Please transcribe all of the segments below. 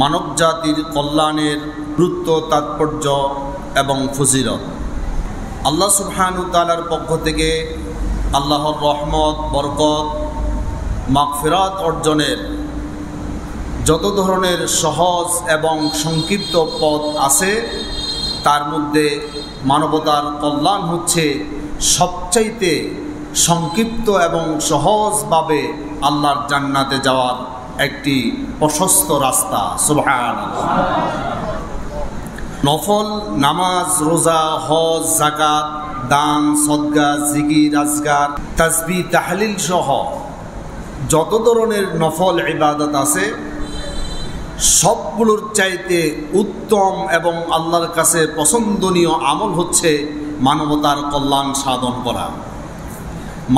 মানব জাতির কল্যাণের গুরুত্ব, তাৎপর্য এবং ফজিলত। আল্লাহ সুবহানাহু ওয়া তাআলার পক্ষ থেকে আল্লাহর রহমত, বরকত, মাগফিরাত অর্জনের যত ধরনের সহজ এবং সংক্ষিপ্ত পথ আছে, তার মধ্যে মানবতার কল্যাণ হচ্ছে সবচাইতে সংক্ষিপ্ত এবং সহজভাবে আল্লাহর জান্নাতে যাওয়ার একটি প্রশস্ত রাস্তা। সুবহানাল্লাহ। নফল নামাজ, রোজা, হজ, যাকাত, দান, সদকা, জিকির, আজকার, তাসবিহ, তাহলিল সহ যত ধরনের নফল ইবাদত আছে, সবগুলোর চাইতে উত্তম এবং আল্লাহর কাছে পছন্দনীয় আমল হচ্ছে মানবতার কল্যাণ সাধন করা।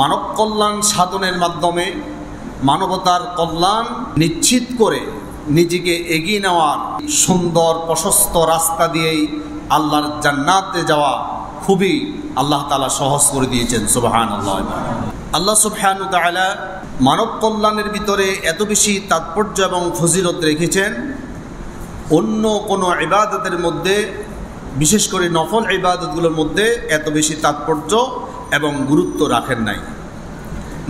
মানব কল্যাণ সাধনের মাধ্যমে মানবতার কল্যাণ নিশ্চিত করে নিজেকে এগিয়ে নেওয়ার সুন্দর প্রশস্ত রাস্তা দিয়েই আল্লাহর জান্নাতে যাওয়া খুবই আল্লাহ তাআলা সহজ করে দিয়েছেন। সুবহানাল্লাহ। আল্লাহ সুবহানাহু ওয়া তাআলা মানব কল্যাণের ভিতরে এত বেশি তাৎপর্য এবং ফজিলত রেখেছেন, অন্য কোনো ইবাদতের মধ্যে, বিশেষ করে নফল ইবাদতগুলোর মধ্যে এত বেশি তাৎপর্য এবং গুরুত্ব রাখেন নাই।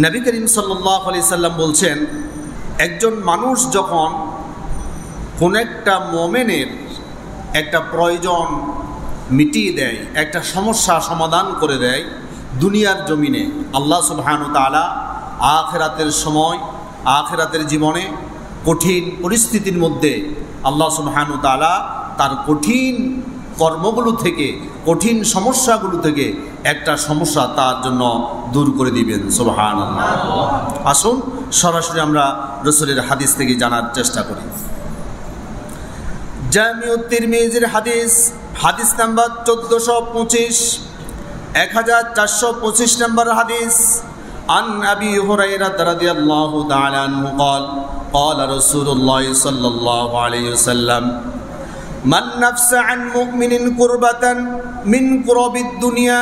নবী করিম সাল্লাল্লাহু আলাইহি সাল্লাম বলছেন, একজন মানুষ যখন কোন একটা মুমিনের একটা প্রয়োজন মিটিয়ে দেয়, একটা সমস্যা সমাধান করে দেয় দুনিয়ার জমিনে, আল্লাহ সুবহানাহু ওয়া তাআলা আখিরাতের সময়, আখিরাতের জীবনে কঠিন পরিস্থিতির মধ্যে আল্লাহ সুবহানাহু ওয়া তাআলা তার কঠিন কর্মগুলো থেকে, কঠিন সমস্যাগুলো থেকে একটা সমস্যা তার জন্য দূর করে দিবেন। সুবহানাল্লাহ। আসুন সরাসরি আমরা রাসূলের হাদিস থেকে জানার চেষ্টা করি। জামিউত তিরমিজির হাদিস, হাদিস নাম্বার 1425, 1425 নম্বর হাদিস। আন আবি হুরায়রা রাদিয়াল্লাহু তাআলা আনহু قال قال رسول الله صلى الله عليه وسلم من نفس عن مؤمن كربة من كرب الدنيا।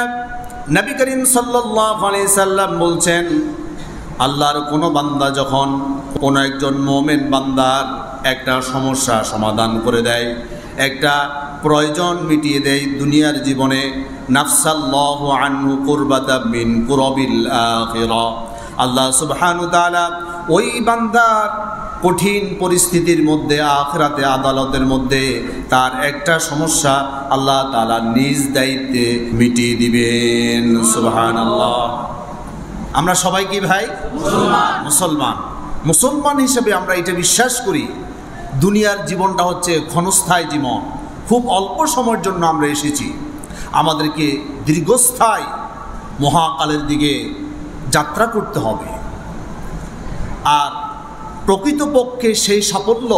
নবী করিম সাল্লাল্লাহু আলাইহি সাল্লাম বলছেন, আল্লাহর কোন বান্দা যখন কোন একজন মুমিন বান্দার একটা সমস্যা সমাধান করে দেয়, একটা প্রয়োজন মিটিয়ে দেয় দুনিয়ার জীবনে, নাফসাল্লাহু আনহু কুরবাতাম মিন কুরাবিল আখিরা, আল্লাহ সুবহানাহু ওয়া তাআলা ওই বান্দার কঠিন পরিস্থিতির মধ্যে, আখিরাতে আদালতের মধ্যে তার একটা সমস্যা আল্লাহ তাআলা নিজ দায়িত্বে মিটিয়ে দিবেন। সুবহানাল্লাহ। আমরা সবাই কি ভাই? মুসলমান। মুসলমান হিসেবে আমরা এটা বিশ্বাস করি, দুনিয়ার জীবনটা হচ্ছে ক্ষণস্থায়ী জীবন। খুব অল্প সময়ের জন্য আমরা এসেছি, আমাদেরকে দীর্ঘস্থায়ী মহাকালের দিকে যাত্রা করতে হবে। আর প্রকৃতপক্ষে সেই সাফল্য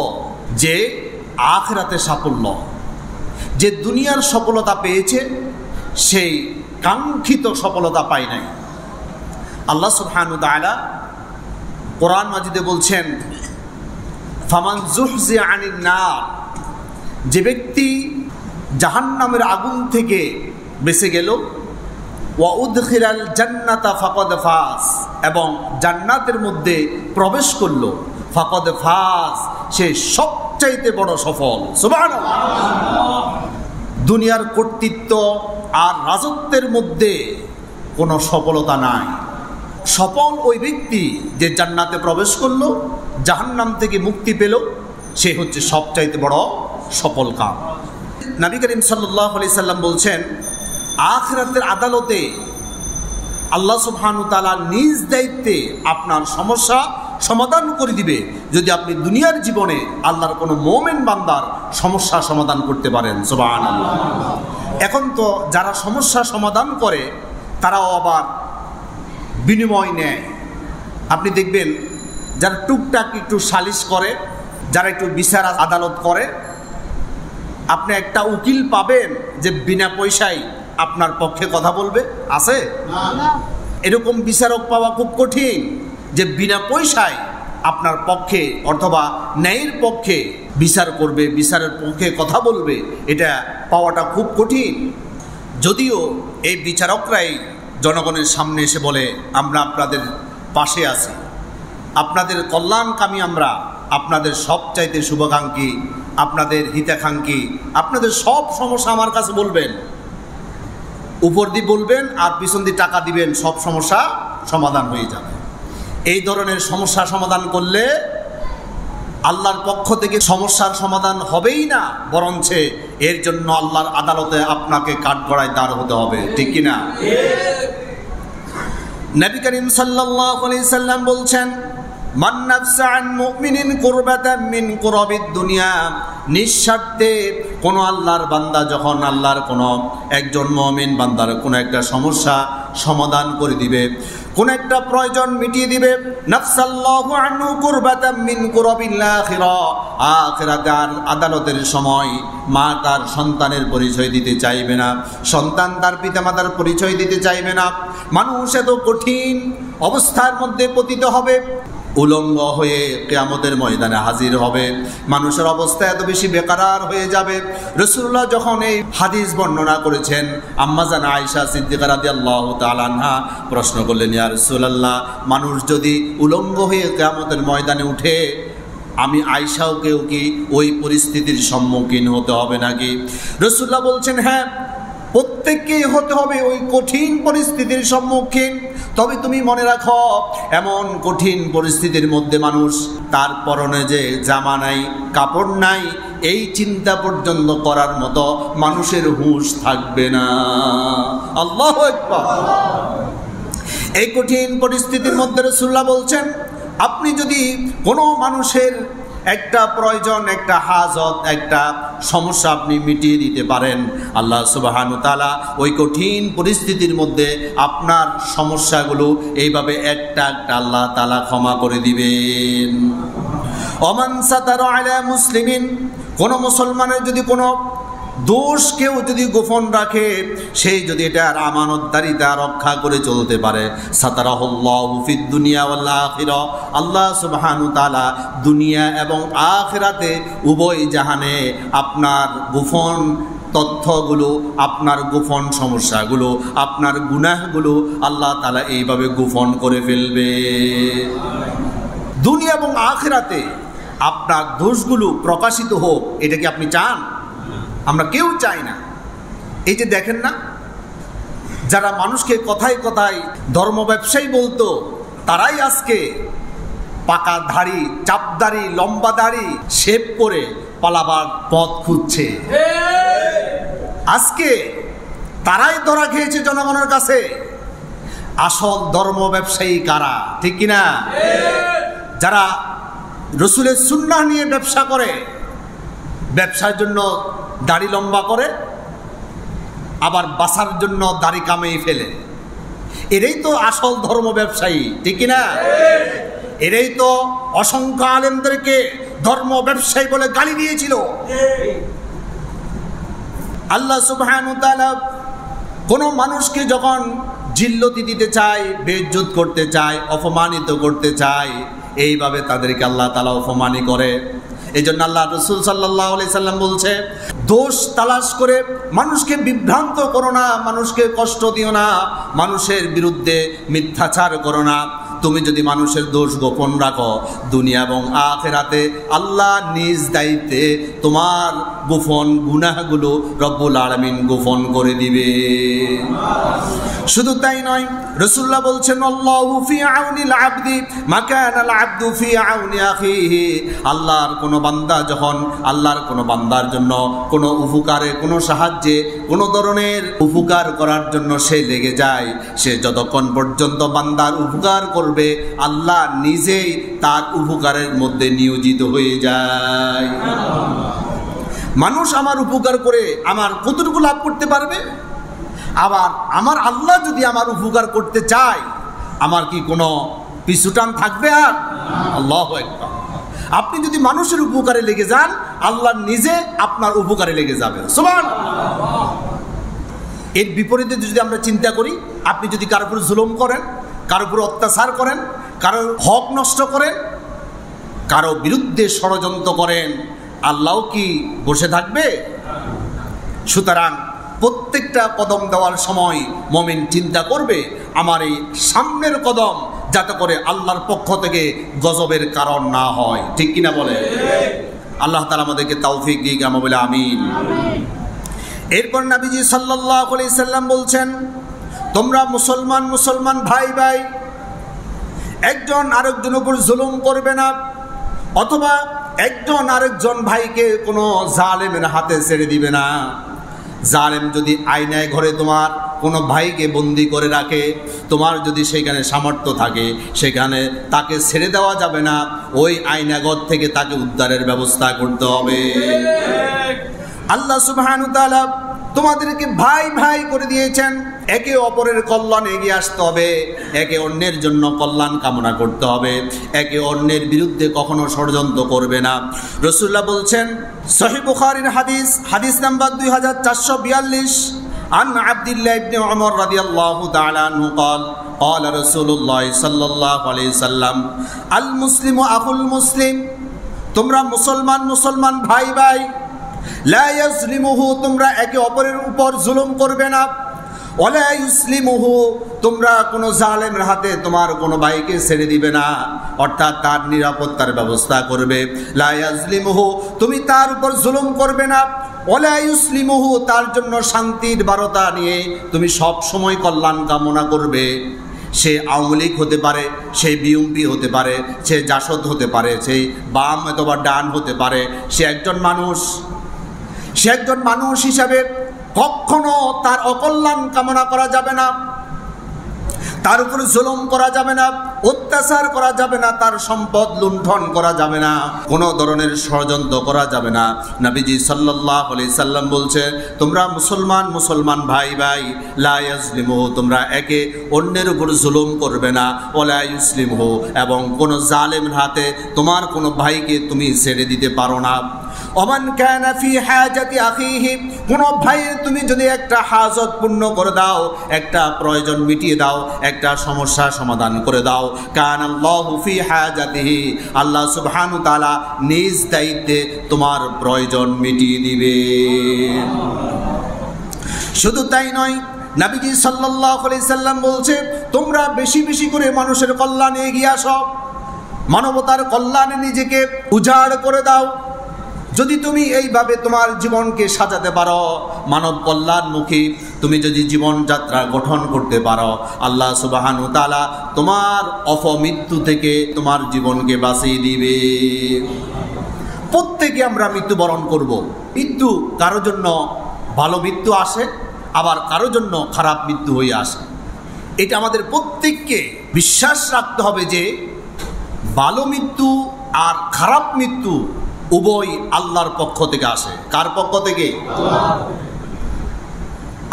যে আখিরাতে সাফল্য, যে দুনিয়ার সফলতা পেয়েছে সেই কাঙ্ক্ষিত সফলতা পায় নাই। আল্লাহ সুবহানাহু ওয়া তাআলা কোরআন মাজিদে বলছেন, ফামান যুহজিয়া আনিন নার, যে ব্যক্তি জাহান্নামের আগুন থেকে বেঁচে গেল, ওয়া উদখিলাল জান্নাতা ফাকাদ ফাজ, এবং জান্নাতের মধ্যে প্রবেশ করলো, ফাকাদ ফাজ, সে সবচাইতে বড় সফল। সুবহানাল্লাহ। দুনিয়ার কর্তৃত্ব আর রাজত্বের মধ্যে কোনো সফলতা নাই। সফল ওই ব্যক্তি যে জান্নাতে প্রবেশ করলো, জাহান্নাম থেকে মুক্তি পেল, সে হচ্ছে সবচাইতে বড় সফল কাম। নবী করিম সাল্লাল্লাহু আলাইহি সাল্লাম বলছেন, আখিরাতের আদালতে আল্লাহ সুবহানাহু ওয়া তাআলা নিজ দায়িত্বে আপনার সমস্যা সমাধান করে দিবে, যদি আপনি দুনিয়ার জীবনে আল্লাহর কোনো মুমিন বান্দার সমস্যা সমাধান করতে পারেন। সুবহানাল্লাহ। এখন তো যারা সমস্যা সমাধান করে তারাও আবার বিনিময় নেয়। আপনি দেখবেন যারা টুকটাক একটু সালিশ করে, যারা একটু বিচার আদালত করে, আপনি একটা উকিল পাবেন যে বিনা পয়সায় আপনার পক্ষে কথা বলবে, আছে? এরকম বিচারক পাওয়া খুব কঠিন যে বিনা পয়সায় আপনার পক্ষে অথবা ন্যায়ের পক্ষে বিচার করবে, বিচারের পক্ষে কথা বলবে, এটা পাওয়াটা খুব কঠিন। যদিও এই বিচারকরাই জনগণের সামনে এসে বলে, আমরা আপনাদের পাশে আছি, আপনাদের কল্যাণকামী আমরা, আপনাদের সবচাইতে শুভাকাঙ্ক্ষী, আপনাদের হিতাকাঙ্ক্ষী, আপনাদের সব সমস্যা আমার কাছে বলবেন, উপর দিয়ে বলবেন আর পিছন দিয়ে টাকা দিবেন, সব সমস্যা সমাধান হয়ে যাবে। এই ধরনের সমস্যা সমাধান করলে আল্লাহর পক্ষ থেকে সমস্যার সমাধান হবেই না, বরঞ্চ এর জন্য আল্লাহর আদালতে আপনাকে কাঠগড়ায় দাঁড় হতে হবে, ঠিক কিনা? নবী করিম সাল্লাল্লাহু আলাইহি সাল্লাম বলছেন, মান নাফসা আন মুমিনিন কুরবাতাম মিন কুরাবিদ দুনিয়া, নিঃস্বার্থে কোনো আল্লাহর বান্দা যখন আল্লাহর কোনো একজন মুমিন বান্দার কোনো একটা সমস্যা সমাধান করে দিবে, কোন একটা প্রয়োজন মিটিয়ে দিবে, নাফসাল্লাহু আনহু কুরবাতাম মিন কুরাবিল আখিরা, আখিরাতের আদালতের সময় মা তার সন্তানের পরিচয় দিতে চাইবে না, সন্তান তার পিতামাতার পরিচয় দিতে চাইবে না। মানুষ এত কঠিন অবস্থার মধ্যে পতিত হবে, উলঙ্গ হয়ে কিয়ামতের ময়দানে হাজির হবে, মানুষের অবস্থা এত বেশি বেকারার হয়ে যাবে। রাসূলুল্লাহ যখন এই হাদিস বর্ণনা করেছেন, আম্মা জান আয়েশা সিদ্দিকা রাদিয়াল্লাহু তাআলা আনহা প্রশ্ন করলেন, ইয়া রাসূলুল্লাহ, মানুষ যদি উলঙ্গ হয়ে কিয়ামতের ময়দানে উঠে, আমি আয়েশাকেও কি ওই পরিস্থিতির সম্মুখীন হতে হবে নাকি? রাসূলুল্লাহ বলছেন, হ্যাঁ, প্রত্যেককেই হতে হবে ওই কঠিন পরিস্থিতির সম্মুখীন। তবে তুমি মনে রাখো, এমন কঠিন পরিস্থিতির মধ্যে মানুষ তার পরনে যে জামা নাই, কাপড় নাই, এই চিন্তা পর্যন্ত করার মতো মানুষের হুঁশ থাকবে না। আল্লাহু আকবার। এই কঠিন পরিস্থিতির মধ্যে রাসূলুল্লাহ বলছেন, আপনি যদি কোনো মানুষের একটা প্রয়োজন, একটা হাজত, একটা সমস্যা আপনি মিটিয়ে দিতে পারেন, আল্লাহ সুবহানাহু ওয়া তাআলা ওই কঠিন পরিস্থিতির মধ্যে আপনার সমস্যাগুলো এইভাবে একটা একটা আল্লাহ তাআলা ক্ষমা করে দিবেন। ওমান সাতারা আলা মুসলিমিন, কোন মুসলমানের যদি কোনো দোষ কেউ যদি গোপন রাখে, সেই যদি এটার আমানতদারিতা রক্ষা করে চলতে পারে, সাতারাহুল্লাহু ফিদ দুনিয়া ওয়াল আখিরা, আল্লাহ সুবহানাহু ওয়া তাআলা দুনিয়া এবং আখিরাতে উভয় জাহানে আপনার গোপন তথ্যগুলো, আপনার গোপন সমস্যাগুলো, আপনার গুনাহগুলো আল্লাহ তাআলা এইভাবে গোপন করে ফেলবে। দুনিয়া এবং আখিরাতে আপনার দোষগুলো প্রকাশিত হোক, এটা কি আপনি চান? আমরা কেউ চাই না। এই যে দেখেন না, যারা মানুষকে কথায় কথায় ধর্ম ব্যবসায়ী বলতো, তারাই আজকে পাকা দাড়ি, চাপদাড়ি, লম্বা দাড়ি শেভ করে পালাবার পথ খুঁজছে। আজকে তারাই ধরা খেয়েছে জনগণের কাছে। আসল ধর্ম ব্যবসায়ী কারা, ঠিক কিনা? যারা রসুলের সুন্নাহ নিয়ে ব্যবসা করে, ব্যবসার জন্য দাড়ি লম্বা করে, আবার বাসার জন্য দাড়ি কামিয়ে ফেলে, এরাই তো আসল ধর্ম ব্যবসায়ী, ঠিক কিনা? এরাই তো অসংখ্য আলেমদেরকে ধর্ম ব্যবসায়ী বলে গালি দিয়েছিল। আল্লাহ সুবহানাহু ওয়া তাআলা কোন মানুষকে যখন জিল্লতি দিতে চায়, বেইজ্জত করতে চায়, অপমানিত করতে চায়, এইভাবে তাদেরকে আল্লাহ তাআলা অপমানই করে। এই জন্য আল্লাহ রাসূল সাল্লাল্লাহু আলাইহি সাল্লাম বলছে, দোষ তালাশ করে মানুষকে বিভ্রান্ত করো না, মানুষকে কষ্ট দিও না, মানুষের বিরুদ্ধে মিথ্যাচার করো না। তুমি যদি মানুষের দোষ গোপন রাখো, দুনিয়া এবং আখিরাতে আল্লাহ নিজ দায়িত্বে তোমার গোপন গুনাহগুলো রব্বুল আলামিন গোপন করে দিবে। শুধু তাই নয়, রাসূলুল্লাহ বলছেন, আল্লাহু ফি আউনিল আবদি মা কানাল আবদু ফি আউনি আখিহি, আল্লাহর কোনো বান্দা যখন আল্লাহর কোনো বান্দার জন্য কোনো উপকারে, কোনো সাহায্যে, কোনো ধরনের উপকার করার জন্য সে লেগে যায়, সে যতক্ষণ পর্যন্ত বান্দার উপকার করবে, আল্লাহ নিজেই তার উপকারের মধ্যে নিয়োজিত হয়ে যায়। মানুষ আমার উপকার করে আমার কতটুকু লাভ করতে পারবে? আবার আমার আল্লাহ যদি আমার উপকার করতে চায়, আমার কি কোনো পিছুটান থাকবে? আর আল্লাহু আকবার। আপনি যদি মানুষের উপকারে লেগে যান, আল্লাহ নিজে আপনার উপকারে লেগে যাবে। সুবহানাল্লাহ। এর বিপরীতে যদি আমরা চিন্তা করি, আপনি যদি কারোর উপর জুলুম করেন, কারোর উপর অত্যাচার করেন, কারোর হক নষ্ট করেন, কারো বিরুদ্ধে ষড়যন্ত্র করেন, আল্লাহ কি বসে থাকবে? সুতরাং প্রত্যেকটা কদম দেওয়ার সময় মুমিন চিন্তা করবে, আমার এই সামনের কদম যাতে করে আল্লাহর পক্ষ থেকে গজবের কারণ না হয়। ঠিক কিনা বলে? আল্লাহ তাআলা আমাদেরকে তৌফিক দিক, আমরা বলি আমিন। এরপর নবীজি সাল্লাল্লাহু আলাইহি সাল্লাম বলছেন, তোমরা মুসলমান ভাই ভাই একজন আরেকজনের উপর জুলুম করবে না, অথবা একজন আরেকজন ভাইকে কোনো জালেমের হাতে ছেড়ে দিবে না। জালেম যদি আয়নায় ঘরে তোমার কোনো ভাইকে বন্দি করে রাখে, তোমার যদি সেখানে সামর্থ্য থাকে, সেখানে তাকে ছেড়ে দেওয়া যাবে না, ওই আয়নাঘর থেকে তাকে উদ্ধারের ব্যবস্থা করতে হবে। আল্লাহ সুবহানাহু ওয়া তাআলা তোমাদেরকে ভাই ভাই করে দিয়েছেন, একে অপরের কল্যাণে এগিয়ে আসতে হবে, একে অন্যের জন্য কল্যাণ কামনা করতে হবে, একে অন্যের বিরুদ্ধে কখনো ষড়যন্ত্র করবে না। রাসূলুল্লাহ বলছেন, সহিহ বুখারীর হাদিস নাম্বার 2442, আন আব্দুল্লাহ ইবনে উমর রাদিয়াল্লাহু তাআলা আনহু قال قال رسول الله صلى الله عليه وسلم المسلم اخو المسلم, তোমরা মুসলমান ভাই ভাই, লা ইয়াজলিমুহু, তোমরা একে অপরের উপর জুলুম করবে না, ওয়ালা ইউসলিমুহু, তোমরা কোনো জালেমের হাতে তোমার কোনো ভাইকে ছেড়ে দিবে না, অর্থাৎ তার নিরাপত্তার ব্যবস্থা করবে। লা ইয়াজলিমুহু, তুমি তার উপর জুলুম করবে না, ওয়ালা ইউসলিমুহু, তার জন্য শান্তির বার্তা নিয়ে তুমি সব সময় কল্যাণ কামনা করবে। সে আওয়ামী লীগ হতে পারে, সে বিএনপি হতে পারে, সে জাসদ হতে পারে, সে বাম অথবা ডান হতে পারে, সে একজন মানুষ হিসাবে কখনো তার অকল্যাণ কামনা করা যাবে না, তার উপর জুলুম করা যাবে না, অত্যাচার করা যাবে না, তার সম্পদ লুণ্ঠন করা যাবে না, কোনো ধরনের ষড়যন্ত্র করা যাবে না। নবীজি সাল্লাল্লাহু আলাইহি সাল্লাম বলছে, তোমরা মুসলমান ভাই ভাই, লা ইয়াজলিমু, তোমরা একে অন্যের উপর জুলুম করবে না, ওয়ালা ইউসলিমু, এবং কোন জালেমের হাতে তোমার কোনো ভাইকে তুমি ছেড়ে দিতে পারো না। ওমান কানা ফি হাজাতি আখিহি, কোন ভাইয়ের তুমি যদি একটা হাজত পূর্ণ করে দাও, একটা প্রয়োজন মিটিয়ে দাও, একটা সমস্যা সমাধান করে দাও, কানাল্লাহু ফি হাজাতিহি, আল্লাহ সুবহানাহু ওয়া তাআলা নিজ দায়িত্বে তোমার প্রয়োজন মিটিয়ে দিবে। শুধু তাই নয়, নবীজি সাল্লাল্লাহু আলাইহি সাল্লাম বলছে, তোমরা বেশি বেশি করে মানুষের কল্যাণে এগিয়ে আসো, মানবতার কল্যাণে নিজেকে উজাড় করে দাও। যদি তুমি এইভাবে তোমার জীবনকে সাজাতে পারো, মানব কল্যাণমুখী তুমি যদি জীবনযাত্রা গঠন করতে পারো, আল্লাহ সুবহানাহু ওয়া তাআলা তোমার অপমৃত্যু থেকে তোমার জীবনকে বাঁচিয়ে দিবে। প্রত্যেকে আমরা মৃত্যুবরণ করব। মৃত্যু কারোর জন্য ভালো মৃত্যু আসে, আবার কারোর জন্য খারাপ মৃত্যু হয়ে আসে। এটা আমাদের প্রত্যেককে বিশ্বাস রাখতে হবে যে ভালো মৃত্যু আর খারাপ মৃত্যু উভয় আল্লাহর পক্ষ থেকে আসে। কার পক্ষ থেকে?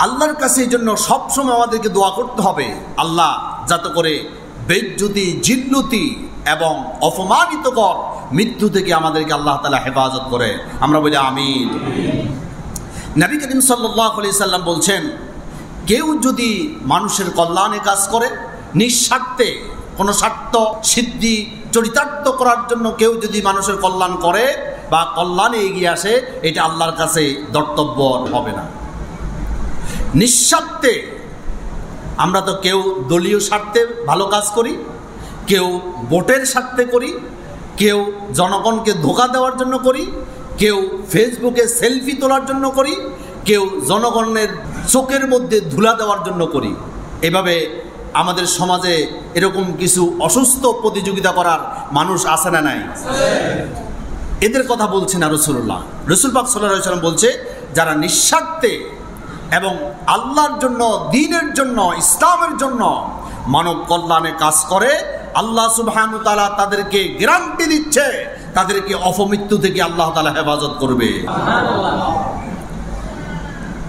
আল্লাহর কাছে। এই জন্য সবসময় আমাদেরকে দোয়া করতে হবে, আল্লাহ যাতে করে বেজ্জতি, জিল্লতি এবং অপমানিতকর মৃত্যু থেকে আমাদেরকে আল্লাহ তাআলা হেফাজত করে। আমরা বলি আমিন। নবী করিম সাল্লাল্লাহু আলাইহি সাল্লাম বলছেন, কেউ যদি মানুষের কল্যাণে কাজ করে, নিঃস্বার্থে, কোনো স্বার্থ সিদ্ধি চরিতার্থ করার জন্য কেউ যদি মানুষের কল্যাণ করে বা কল্যাণে এগিয়ে আসে, এটা আল্লাহর কাছে ধর্তব্য হবে না। নিঃস্বার্থে, আমরা তো কেউ দলীয় স্বার্থে ভালো কাজ করি, কেউ ভোটের স্বার্থে করি, কেউ জনগণকে ধোঁকা দেওয়ার জন্য করি, কেউ ফেসবুকে সেলফি তোলার জন্য করি, কেউ জনগণের চোখের মধ্যে ধুলা দেওয়ার জন্য করি। এভাবে আমাদের সমাজে এরকম কিছু অসুস্থ প্রতিযোগিতা করার মানুষ আছে না নাই? এদের কথা বলছে না রাসূলুল্লাহ। রাসূল পাক সাল্লাল্লাহু আলাইহি ওয়াসাল্লাম বলছে, যারা নিঃস্বার্থে এবং আল্লাহর জন্য, দ্বীনের জন্য, ইসলামের জন্য মানব কল্যাণে কাজ করে, আল্লাহ সুবহানাহু ওয়া তাআলা তাদেরকে গ্যারান্টি দিচ্ছে, তাদেরকে অপমৃত্যু থেকে আল্লাহ তাআলা হেফাজত করবে।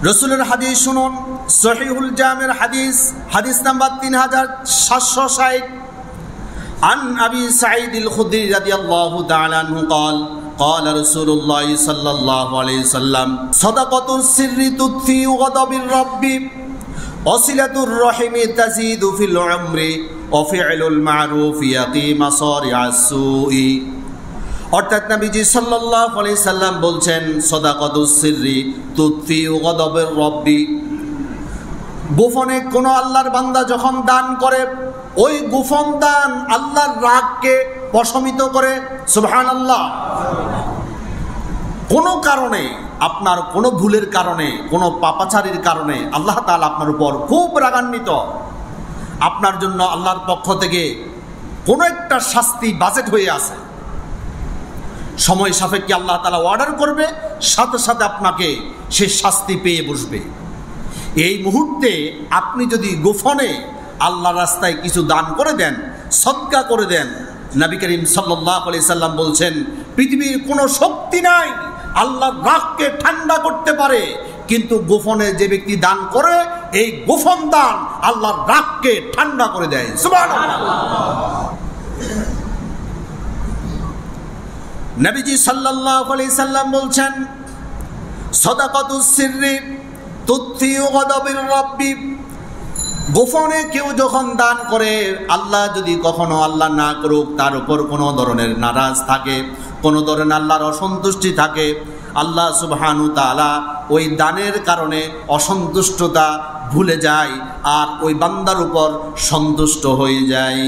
রাসূলের হাদিস শুনুন, সহিহুল জামির হাদিস নাম্বার 3760। আন আবি সাঈদ খুদরি রাদিয়াল্লাহু তাআলা আনহু قال قال رسول الله صلى الله عليه وسلم صدقة السر تطفئ غضب الرب وصلة الرحم تزيد في العمر وفعل المعروف يقي مصارع السوء। অর্থাৎ নবীজি সাল্লাল্লাহু আলাইহি সাল্লাম বলছেন, সাদাকাতুস সিররি তুতফিউ গদবের রব্বি, গোপনে কোনো আল্লাহর বান্দা যখন দান করে, ওই গোপন দান আল্লাহর রাগকে প্রশমিত করে। সুবহানাল্লাহ। কোনো কারণে, আপনার কোনো ভুলের কারণে, কোনো পাপাচারীর কারণে আল্লাহ তাআলা আপনার উপর খুব রাগান্বিত, আপনার জন্য আল্লাহর পক্ষ থেকে কোনো একটা শাস্তি বাজেট হয়ে আছে, সময় সাপেক্ষে আল্লাহ তাআলা অর্ডার করবে, সাথে সাথে আপনাকে সে শাস্তি পেয়ে বসবে। এই মুহূর্তে আপনি যদি গোপনে আল্লাহর রাস্তায় কিছু দান করে দেন, সদকা করে দেন, নবী করিম সাল্লাল্লাহু আলাইহি সাল্লাম বলছেন পৃথিবীর কোনো শক্তি নাই আল্লাহর রাগকে ঠান্ডা করতে পারে, কিন্তু গোপনে যে ব্যক্তি দান করে এই গোপন দান আল্লাহর রাগকে ঠান্ডা করে দেয়। সুবহানাল্লাহ। নবীজি সাল্লাল্লাহু আলাইহি সাল্লাম বলছেন সাদাকাতুস সিররি তুতফিউ গাদাবির রাব্বি, গোপনে কেউ যখন দান করে, আল্লাহ যদি কখনো আল্লাহ না করুক তার উপর কোনো ধরনের নারাজ থাকে, কোনো ধরনের আল্লাহর অসন্তুষ্টি থাকে, আল্লাহ সুবহানাহু তাআলা ওই দানের কারণে অসন্তুষ্টতা ভুলে যায় আর ওই বান্দার উপর সন্তুষ্ট হয়ে যায়।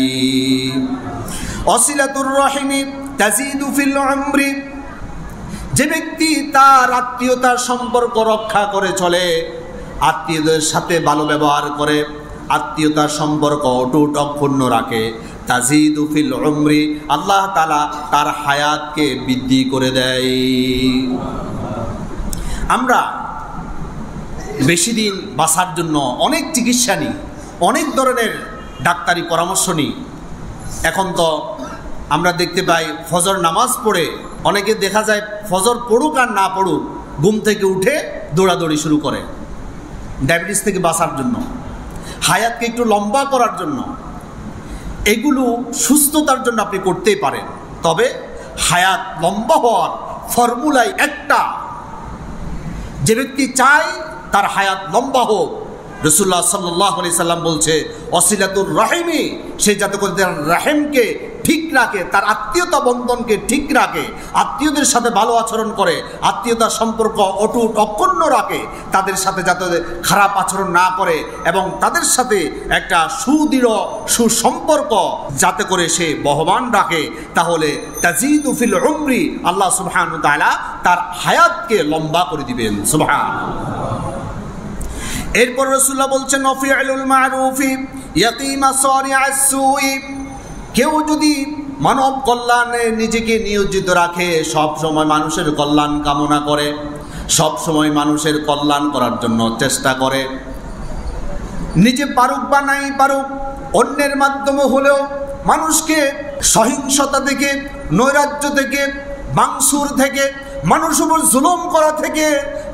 ওয়াসিলাতুর রাহিমি তাজিদু ফিল উমরি, যে ব্যক্তি তার আত্মীয়তার সম্পর্ক রক্ষা করে চলে, আত্মীয়দের সাথে ভালো ব্যবহার করে, আত্মীয়তার সম্পর্ক অটুট অক্ষুণ্ণ রাখে, তাজিদু ফিল উমরি, আল্লাহ তাআলা তার হায়াতকে বৃদ্ধি করে দেয়। আমরা বেশি দিন বাঁচার জন্য অনেক চিকিৎসা নিই, অনেক ধরনের ডাক্তারি পরামর্শ নিই। এখন তো আমরা দেখতে পাই ফজর নামাজ পড়ে অনেকে দেখা যায় ফজর পড়ুক আর না পড়ুক ঘুম থেকে উঠে দৌড়াদৌড়ি শুরু করে, ডায়াবেটিস থেকে বাঁচার জন্য, হায়াতকে একটু লম্বা করার জন্য। এগুলো সুস্থতার জন্য আপনি করতেই পারেন, তবে হায়াত লম্বা হওয়ার ফর্মুলাই একটা, যে ব্যক্তি চায় তার হায়াত লম্বা হোক, রাসূলুল্লাহ সাল্লাল্লাহু আলাইহি সাল্লাম বলছে ওয়াসিলাতুর রাহিমি, সে যাতে করে তার রাহিমকে ঠিক রাখে, তার আত্মীয়তা বন্ধনকে ঠিক রাখে, আত্মীয়দের সাথে ভালো আচরণ করে, আত্মীয়তার সম্পর্ক অটুট অক্ষুণ্ণ রাখে, তাদের সাথে যাতে খারাপ আচরণ না করে এবং তাদের সাথে একটা সুদৃঢ় সুসম্পর্ক যাতে করে সে বহমান রাখে, তাহলে তাজিদু ফিল উমরি, আল্লাহ সুবহানাহু ওয়া তাআলা তার হায়াতকে লম্বা করে দিবেন। সুবহানাল্লাহ। এরপর রাসূলুল্লাহ বলছেন ওয়াফিউল মারুফি ইয়াকি মাসারিআস সুই, কেউ যদি মানব কল্যাণে নিজেকে নিয়োজিত রাখে, সব সময় মানুষের কল্যাণ কামনা করে, সব সময় মানুষের কল্যাণ করার জন্য চেষ্টা করে, নিজে পারুক বা নাই পারুক অন্যের মাধ্যমে হলেও মানুষকে সহিংসতা থেকে, নৈরাজ্য থেকে, বাংসুর থেকে, মানুষের উপর জুলুম করা থেকে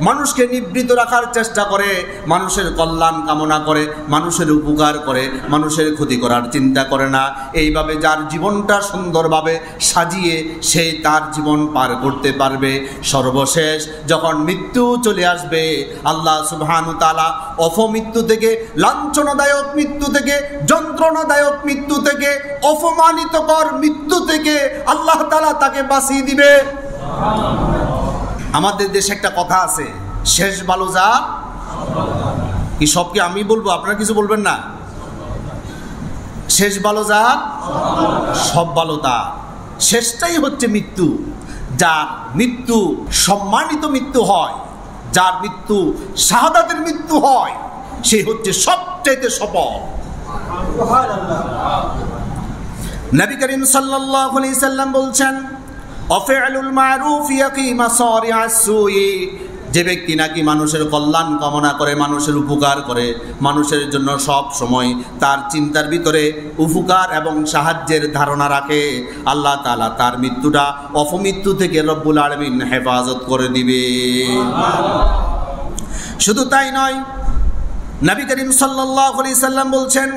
মানুষকে নিবৃত রাখার চেষ্টা করে, মানুষের কল্যাণ কামনা করে, মানুষের উপকার করে, মানুষের ক্ষতি করার চিন্তা করে না। এইভাবে যার জীবনটা সুন্দরভাবে সাজিয়ে সে তার জীবন পার করতে পারবে, সর্বশেষ যখন মৃত্যু চলে আসবে আল্লাহ সুবহানাহু তাআলা অপমৃত্যু থেকে, লাঞ্ছনাদায়ক মৃত্যু থেকে, যন্ত্রণাদায়ক মৃত্যু থেকে, অপমানিতকর মৃত্যু থেকে আল্লাহ তাআলা তাকে বাঁচিয়ে দিবে। আমাদের দেশে একটা কথা আছে, শেষ ভালো যার, কি সবকে আমি বলবো, আপনারা কিছু বলবেন না? শেষ ভালো যার, সব ভালো তার। শেষটাই হচ্ছে মৃত্যু। যার মৃত্যু সম্মানিত মৃত্যু হয়, যার মৃত্যু শাহাদাতের মৃত্যু হয়, সে হচ্ছে সবচাইতে সফল। নবী করিম সাল্লাল্লাহু আলাইহি সাল্লাম বলছেন ওয়াফিউল মারুফ ইয়াকি মাসারিআস সুই, যে ব্যক্তি নাকি মানুষের কল্যাণ কামনা করে, মানুষের উপকার করে, মানুষের জন্য সব সময় তার চিন্তার ভিতরে উপকার এবং সাহায্যের ধারণা রাখে, আল্লাহ তাআলা তার মৃত্যুটা অপমৃত্যু থেকে রব্বুল আলামিন হেফাজত করে দিবে। শুধু তাই নয়, নবী করিম সাল্লাল্লাহু আলাইহি সাল্লাম বলছেন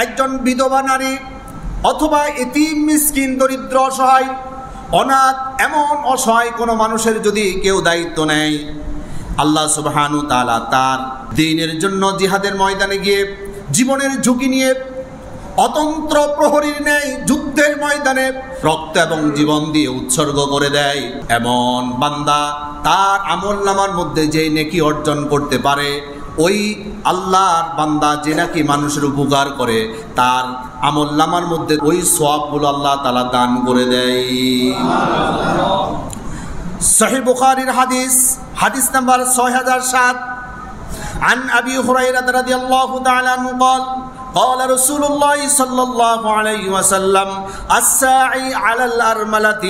একজন বিধবা নারী অথবা এতিম, মিসকিন, দরিদ্র, অসহায়, অনাথ, এমন অসহায় কোনো মানুষের যদি কেউ দায়িত্ব নেয়, আল্লাহ সুবহানাহু তাআলা তার দ্বীনের জন্য জিহাদের ময়দানে গিয়ে জীবনের ঝুঁকি নিয়ে অতন্ত্র প্রহরীর ন্যায় যুদ্ধের ময়দানে রক্ত এবং জীবন দিয়ে উৎসর্গ করে দেয়, এমন বান্দা তার আমলনামার মধ্যে যে নেকি অর্জন করতে পারে ওই আল্লাহর বান্দা যে নাকি মানুষের উপকার করে তার আমলনামার মধ্যে ওই সওয়াবগুলো আল্লাহ তাআলা দান করে দেয়। সহিহ বুখারীর হাদিস নাম্বার 6007 عن أبي هريرة رضي الله تعالى عنه قال قال رسول الله صلى الله عليه وسلم الساعي على الأرملة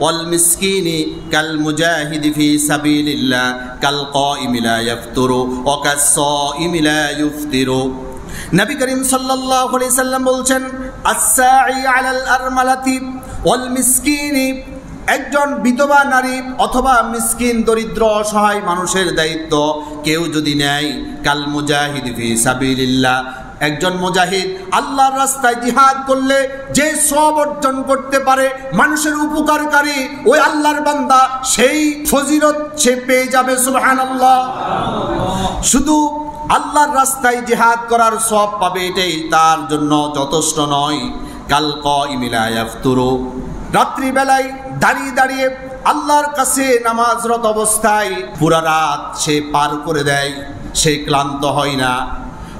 والمسكين كالمجاهد في سبيل الله كالقائم لا يفطر وكالصائم لا يفطر নবী করিম সাল্লাল্লাহু আলাইহি সাল্লাম বলছেন الساعي على الأرملة والمسكين একজন বিধবা নারী অথবা মিসকিন দরিদ্র অসহায় মানুষের দায়িত্ব কেউ যদি নেয় কাল মুজাহিদ ফি সাবিলিল্লাহ একজন মুজাহিদ আল্লাহর রাস্তায় জিহাদ করলে যে সওয়াব অর্জন করতে পারে মানুষের উপকারকারী ওই আল্লাহর বান্দা সেই ফজিলত সে পেয়ে যাবে সুবহানাল্লাহ। শুধু আল্লাহর রাস্তায় জিহাদ করার সওয়াব পাবে এটাই তার জন্য যথেষ্ট নয়। কাল কাইমি লা ইয়াফতুরু রাত্রি বেলায় দাঁড়িয়ে দাঁড়িয়ে আল্লাহর কাছে নামাজরত অবস্থায় পুরা রাত সে পার করে দেয়, সে ক্লান্ত হয় না,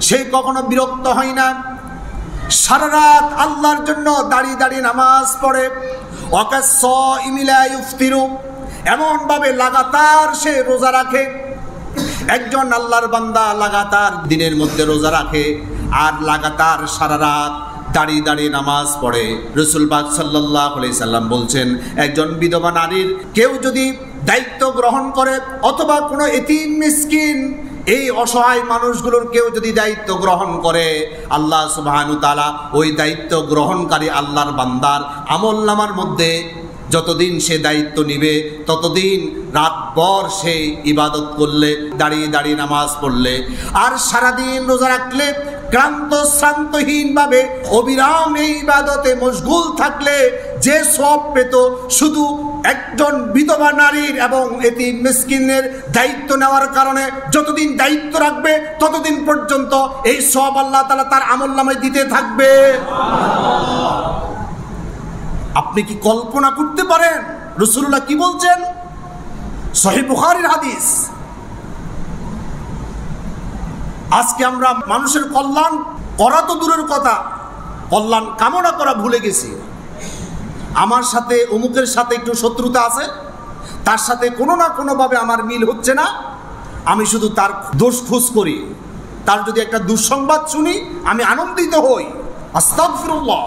সে কখনো বিরক্ত হয় না, সারা রাত আল্লাহর জন্য দাঁড়িয়ে দাঁড়িয়ে নামাজ পড়ে। ওয়াকাস-সাইমি লা ইফতিরু এমন ভাবে লাগাতার সে রোজা রাখে। একজন আল্লাহর বান্দা লাগাতার দিনের মধ্যে রোজা রাখে আর লাগাতার সারা রাত দাঁড়িয়ে দাঁড়িয়ে নামাজ পড়ে। রাসূল পাক সাল্লাল্লাহু আলাইহি সাল্লাম বলছেন একজন বিধবা নারীর কেউ যদি দায়িত্ব গ্রহণ করে অথবা কোনো এতিম মিসকিন এই অসহায় মানুষগুলোর কেউ যদি দায়িত্ব গ্রহণ করে আল্লাহ সুবহানাহু তাআলা ওই দায়িত্ব গ্রহণকারী আল্লাহর বান্দার আমলনামার মধ্যে যতদিন সে দায়িত্ব নিবে ততদিন রাতভর সে ইবাদত করলে দাঁড়িয়ে দাঁড়িয়ে নামাজ পড়লে আর সারাদিন রোজা রাখলে ক্লান্ত শ্রান্তহীন ভাবে অবিরাম এই ইবাদতে মশগুল থাকলে যে সওয়াব পেত শুধু একজন বিধবা নারীর এবং এতিম মিসকিনের দায়িত্ব নেওয়ার কারণে যতদিন দায়িত্ব রাখবে ততদিন পর্যন্ত এই সওয়াব আল্লাহ তাআলা তার আমলনামায় দিতে থাকবে। আপনি কি কল্পনা করতে পারেন রাসূলুল্লাহ কি বলছেন? সহিহ বুখারীর হাদিস। আজকে আমরা মানুষের কল্যাণ করা তো দূরের কথা, কল্যাণ কামনা করা ভুলে গেছি। আমার সাথে অমুকের সাথে একটু শত্রুতা আছে, তার সাথে কোনো না কোনোভাবে আমার মিল হচ্ছে না, আমি শুধু তার দোষ খোঁজ করি, তার যদি একটা দুঃসংবাদ শুনি আমি আনন্দিত হই। আস্তাগফিরুল্লাহ।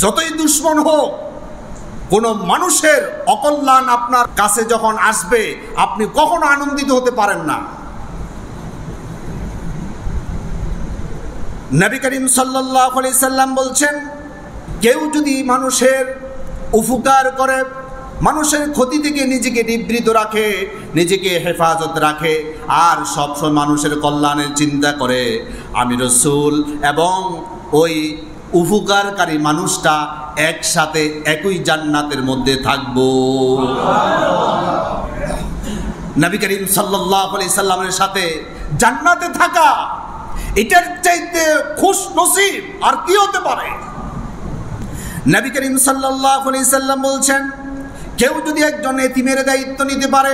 যতই দুশ্মন হোক কোন মানুষের অকল্যাণ আপনার কাছে যখন আসবে আপনি কখনো আনন্দিত হতে পারেন না। নবী করিম সাল্লাল্লাহু আলাইহি সাল্লাম বলছেন কেউ যদি মানুষের উপকার করে, মানুষের ক্ষতি থেকে নিজেকে নিবৃত রাখে, নিজেকে হেফাজত রাখে আর সবসময় মানুষের কল্যাণের চিন্তা করে, আমি রাসূল এবং ওই উপকারকারী মানুষটা একসাথে একই জান্নাতের মধ্যে থাকবো। নবী করিম সাল্লাল্লাহু আলাইহি সাল্লামের সাথে জান্নাতে থাকা এটার চাইতে খুশ নসিব আর কি হতে পারে? নবী করিম সাল্লাল্লাহু আলাইহি সাল্লাম বলছেন কেউ যদি একজন এতিমের দায়িত্ব নিতে পারে,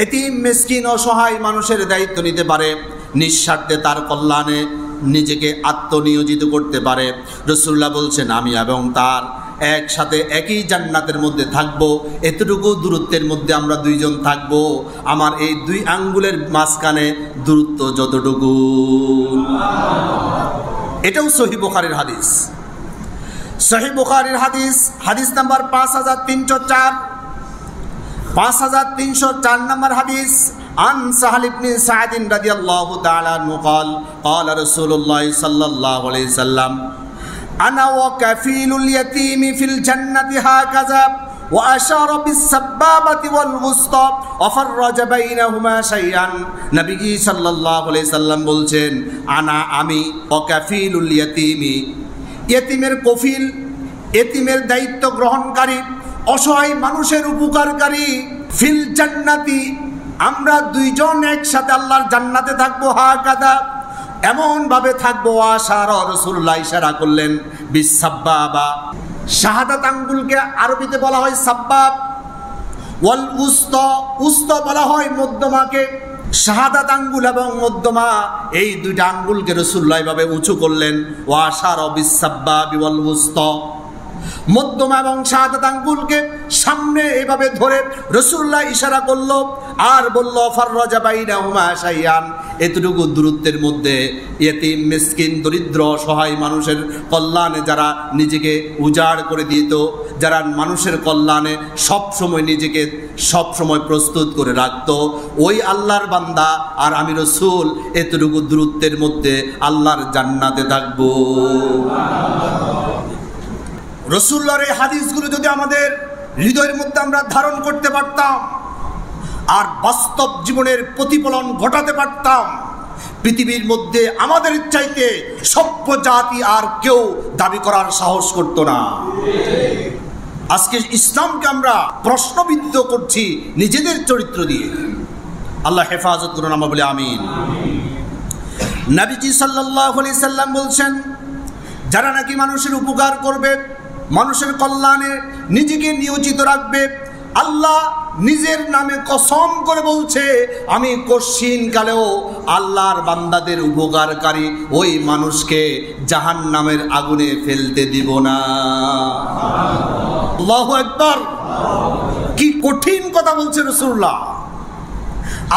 এতিম মিসকিন অসহায় মানুষের দায়িত্ব নিতে পারে, নিঃস্বার্থে তার কল্যাণে নিজেকে আত্মনিয়োজিত করতে পারে, রাসূলুল্লাহ বলছেন আমি এবং তার একসাথে একই জান্নাতের মধ্যে থাকবো। এতটুকু দূরত্বের মধ্যে আমরা দুইজন থাকবো, আমার এই দুই আঙ্গুলের মাঝখানে দূরত্ব যতটুকু। এটাও সহিহ বুখারীর হাদিস। সহিহ বুখারীর হাদিস, হাদিস নাম্বার 5304, 5304 নম্বর হাদিস। عن سهل بن سعد رضي الله تعالى عنه قال قال رسول الله صلى الله عليه وسلم أنا وكفيل اليتيم في الجنة هكذا وأشار بالسبابة والوسطى وفرج بينهما شيئا। নবী সাল্লাল্লাহু আলাইহি সাল্লাম বলছেন আনা আমি ওয়াকাফিলুল ইয়াতীমি, ইতিমের কফিল, ইতিমের দায়িত্ব গ্রহণকারী, অসহায় মানুষের উপকারকারী, ফিল জান্নাতি আমরা দুইজন একসাথে আল্লাহর জান্নাতে থাকবো, হাকাদা এমন ভাবে থাকবো। আশারা রাসূলুল্লাহ ইশারা করলেন বিসাব্বাবা, শাহাদাত আঙ্গুলকে আরবিতে বলা হয় সাব্বাব, ওয়াল উস্তা, উস্তা বলা হয় মধ্যমাকে। শাহাদাত আঙ্গুল এবং মধ্যমা এই দুইটা আঙ্গুলকে রাসূলুল্লাহ এভাবে উঁচু করলেন। ওয়া আশারা বিস-সাব্বাবি ওয়াল উস্তা, মধ্যমা এবং শাহাদাত আঙ্গুলকে সামনে এভাবে ধরে রাসূলুল্লাহ ইশারা করলো আর বলল ফাররাজা বাইনাহুমা শাইয়ান, এতটুকু দূরত্বের মধ্যে ইয়েতিম, মিসকিন, দরিদ্র, অসহায় মানুষের কল্যাণে যারা নিজেকে উজাড় করে দিত, যারা মানুষের কল্যাণে সবসময় নিজেকে সবসময় প্রস্তুত করে রাখত, ওই আল্লাহর বান্দা আর আমি রাসূল এতটুকু দূরত্বের মধ্যে আল্লাহর জান্নাতে থাকবো। রাসূলুল্লাহর এই হাদিসগুলো যদি আমাদের হৃদয়ের মধ্যে আমরা ধারণ করতে পারতাম আর বাস্তব জীবনের প্রতিফলন ঘটাতে পারতাম, পৃথিবীর মধ্যে আমাদের চাইতে সভ্য জাতি আর কেউ দাবি করার সাহস করত না। আজকে ইসলামকে আমরা প্রশ্নবিদ্ধ করছি নিজেদের চরিত্র দিয়ে। আল্লাহ হেফাজত করুন, আমরা বলি আমিন। নবীজি সাল্লাল্লাহু আলাইহি সাল্লাম বলছেন, যারা নাকি মানুষের উপকার করবে, মানুষের কল্যাণে নিজেকে নিয়োজিত রাখবে, আল্লাহ নিজের নামে কসম করে বলছে, আমি কঠিন কালেও আল্লাহর বান্দাদের উপকারকারী ওই মানুষকে জাহান্নামের আগুনে ফেলতে দিব না। আল্লাহু আকবার! কি কঠিন কথা বলছে রাসূলুল্লাহ।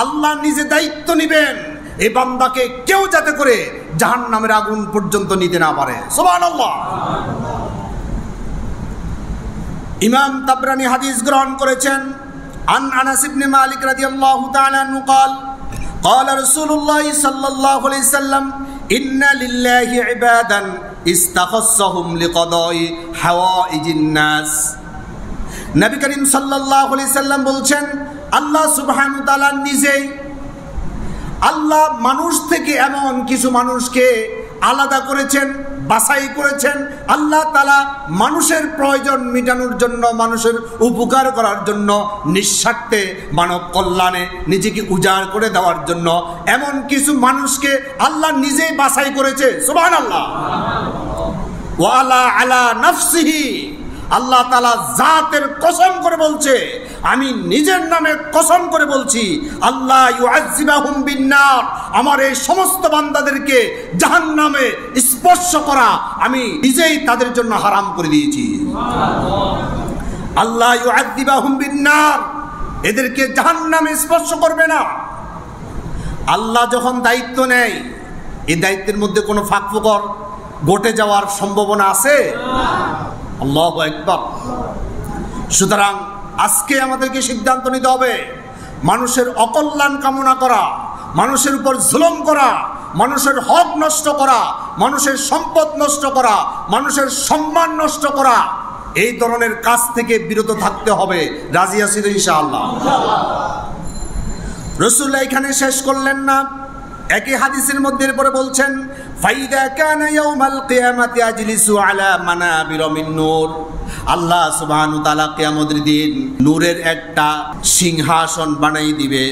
আল্লাহ নিজে দায়িত্ব নেবেন এই বান্দাকে কেউ যাতে করে জাহান্নামের আগুন পর্যন্ত নিতে না পারে। সুবহানাল্লাহ। ইমাম তাবরানী হাদিস গ্রহণ করেছেন, আন আনাস ইবনে মালিক রাদিয়াল্লাহু তাআলা আনহু قال قال رسول الله صلى الله عليه وسلم ان لله عبادا استخصهم لقضاء حوائج الناس। নবী করিম সাল্লাল্লাহু আলাইহি সাল্লাম বলছেন, আল্লাহ সুবহানাহু ওয়া তাআলা নিজেই, আল্লাহ মানুষ থেকে এমন কিছু মানুষকে আলাদা করেছেন, বাছাই করেছেন। আল্লাহ তাআলা মানুষের প্রয়োজন মেটানোর জন্য, মানুষের উপকার করার জন্য, নিঃস্বার্থে মানব কল্যাণে নিজেকে উজাড় করে দেওয়ার জন্য এমন কিছু মানুষকে আল্লাহ নিজেই বাছাই করেছে। সুবহানাল্লাহ। ওয়া আলা নাফসিহি, আল্লাহ তাআলা জাতের কসম করে বলছে, আমি নিজের নামে কসম করে বলছি, আল্লাহ ইউআযিবাহুম বিন্নার, আমার এই সমস্ত বান্দাদেরকে জাহান্নামে স্পর্শ করা আমি নিজেই তাদের জন্য হারাম করে দিয়েছি। আল্লাহ ইউআযিবাহুম বিন্নার, এদেরকে জাহান্নামে স্পর্শ করবে না। আল্লাহ যখন দায়িত্ব নেয়, এই দায়িত্বের মধ্যে কোনো ফাঁকফোকর ঘটে যাওয়ার সম্ভাবনা আছে? আল্লাহু আকবার। সুতরাং আজকে আমাদেরকে সিদ্ধান্ত নিতে হবে, মানুষের অকল্যাণ কামনা করা, মানুষের উপর জুলুম করা, মানুষের হক নষ্ট করা, মানুষের সম্পদ নষ্ট করা, মানুষের সম্মান নষ্ট করা, এই ধরনের কাজ থেকে বিরত থাকতে হবে। রাজি আছি তো ইনশাআল্লাহ? রাসূলুল্লাহ এখানে শেষ করলেন না, একই হাদিসের মধ্যে এরপরে বলছেন, ফাইদা কানা ইয়াউমাল কিয়ামাতি আজলিসু আলা মানাবির মিন নূর। আল্লাহ সুবহানাহু ওয়া তাআলা কিয়ামতের দিন নূরের একটা সিংহাসন বানাই দিবে।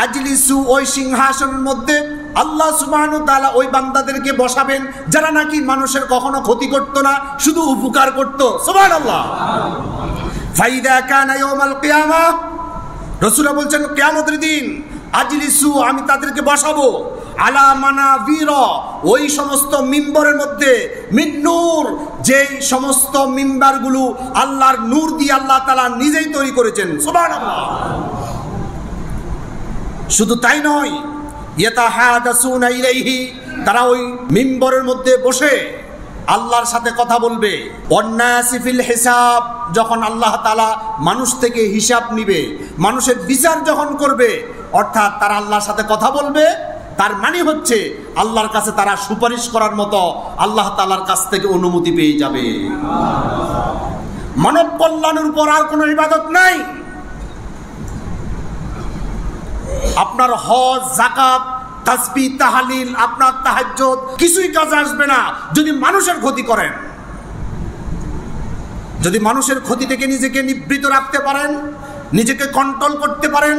আজলিসু, ওই সিংহাসনের মধ্যে আল্লাহ সুবহানাহু ওয়া তাআলা ওই বান্দাদেরকে বসাবেন যারা নাকি মানুষের কখনো ক্ষতি করত না, শুধু উপকার করত। সুবহানাল্লাহ। ফাইদা কানা ইয়াউমাল কিয়ামা, রাসূলুল্লাহ বলছেন কিয়ামতের দিন আজলিসু, আমি তাদেরকে বসাবো আলা মানাবির, ওই সমস্ত মিম্বরের মধ্যে, মিন নূর, যেই সমস্ত মিম্বারগুলো আল্লাহর নূর দিয়ে আল্লাহ তাআলা নিজেই তৈরি করেছেন। সুবহানাল্লাহ। শুধু তাই নয়, ইয়াতাহাদাসুনা ইলাইহি, তারা ওই মিম্বরের মধ্যে বসে আল্লাহর সাথে কথা বলবে। ওয়ান্নাসি ফিল হিসাব, যখন আল্লাহ তাআলা মানুষ থেকে হিসাব নিবে, মানুষের বিচার যখন করবে, অর্থাৎ তারা আল্লাহর সাথে কথা বলবে, তার মানে হচ্ছে আল্লাহর কাছে তারা সুপারিশ করার মতো আল্লাহ তাআলার কাছ থেকে অনুমতি পেয়ে যাবে। মানব কল্যাণের উপর আর কোনো ইবাদত নাই। আপনার হজ, যাকাত, তাসবিহ, তাহলিল, আপনার তাহাজ্জুদ কিছুই কাজে আসবে না যদি মানুষের ক্ষতি করেন। যদি মানুষের ক্ষতি থেকে নিজেকে নিবৃত রাখতে পারেন, নিজেকে কন্ট্রোল করতে পারেন,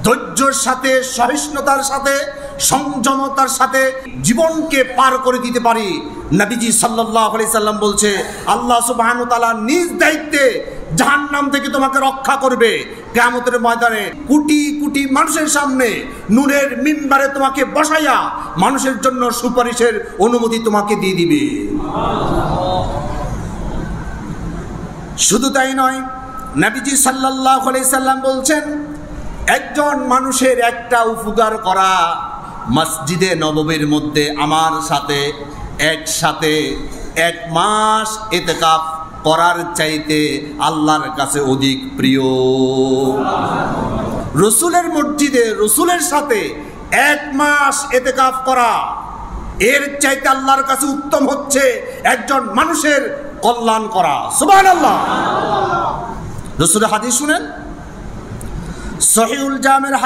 ধৈর্যের সাথে, সহিষ্ণুতার সাথে, সংযমতার সাথে জীবনকে পার করে দিতে পারি, নবীজি সাল্লাল্লাহু আলাইহি সাল্লাম বলছে, আল্লাহ সুবহানাহু ওয়া তাআলা নিজ দায়িত্বে জাহান্নাম থেকে তোমাকে রক্ষা করবে। কিয়ামতের ময়দানে কোটি কোটি মানুষের সামনে নূরের মিম্বারে তোমাকে বসাইয়া মানুষের জন্য সুপারিশের অনুমতি তোমাকে দিয়ে দিবে। শুধু তাই নয়, নবীজি সাল্লাল্লাহু আলাইহি সাল্লাম বলছেন, একজন মানুষের একটা উপকার করা মসজিদে নববীর মধ্যে আমার সাথে একসাথে 1 মাস ইতিকাফ করার চাইতে আল্লাহর কাছে অধিক প্রিয়। রসুলের মসজিদে রসুলের সাথে 1 মাস ইতিকাফ করা এর চাইতে আল্লাহর কাছে উত্তম হচ্ছে একজন মানুষের কল্যাণ করা। সুবহানাল্লাহ। রসুলের হাদিস শুনেন, সহিহুল জামির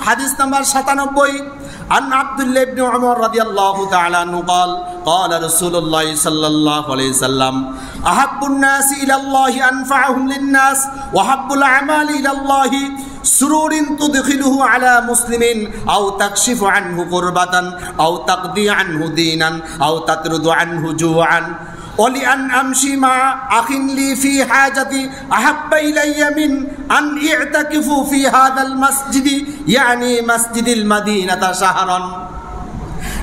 হাদিস নাম্বার 97, عن عبد الله بن عمر رضي الله تعالى عنه قال قال رسول الله صلى الله عليه وسلم أحب الناس إلى الله أنفعهم للناس وحب الأعمال إلى الله سرور تدخله على مسلم أو تكشف عنه قربة أو تقضي عنه دينا أو تطرد عنه جوعا ولأن أمشي مع أخ لي في حاجتي أحب إلي من أن يعتكف في هذا المسجد يعني مسجد المدينة شهرا।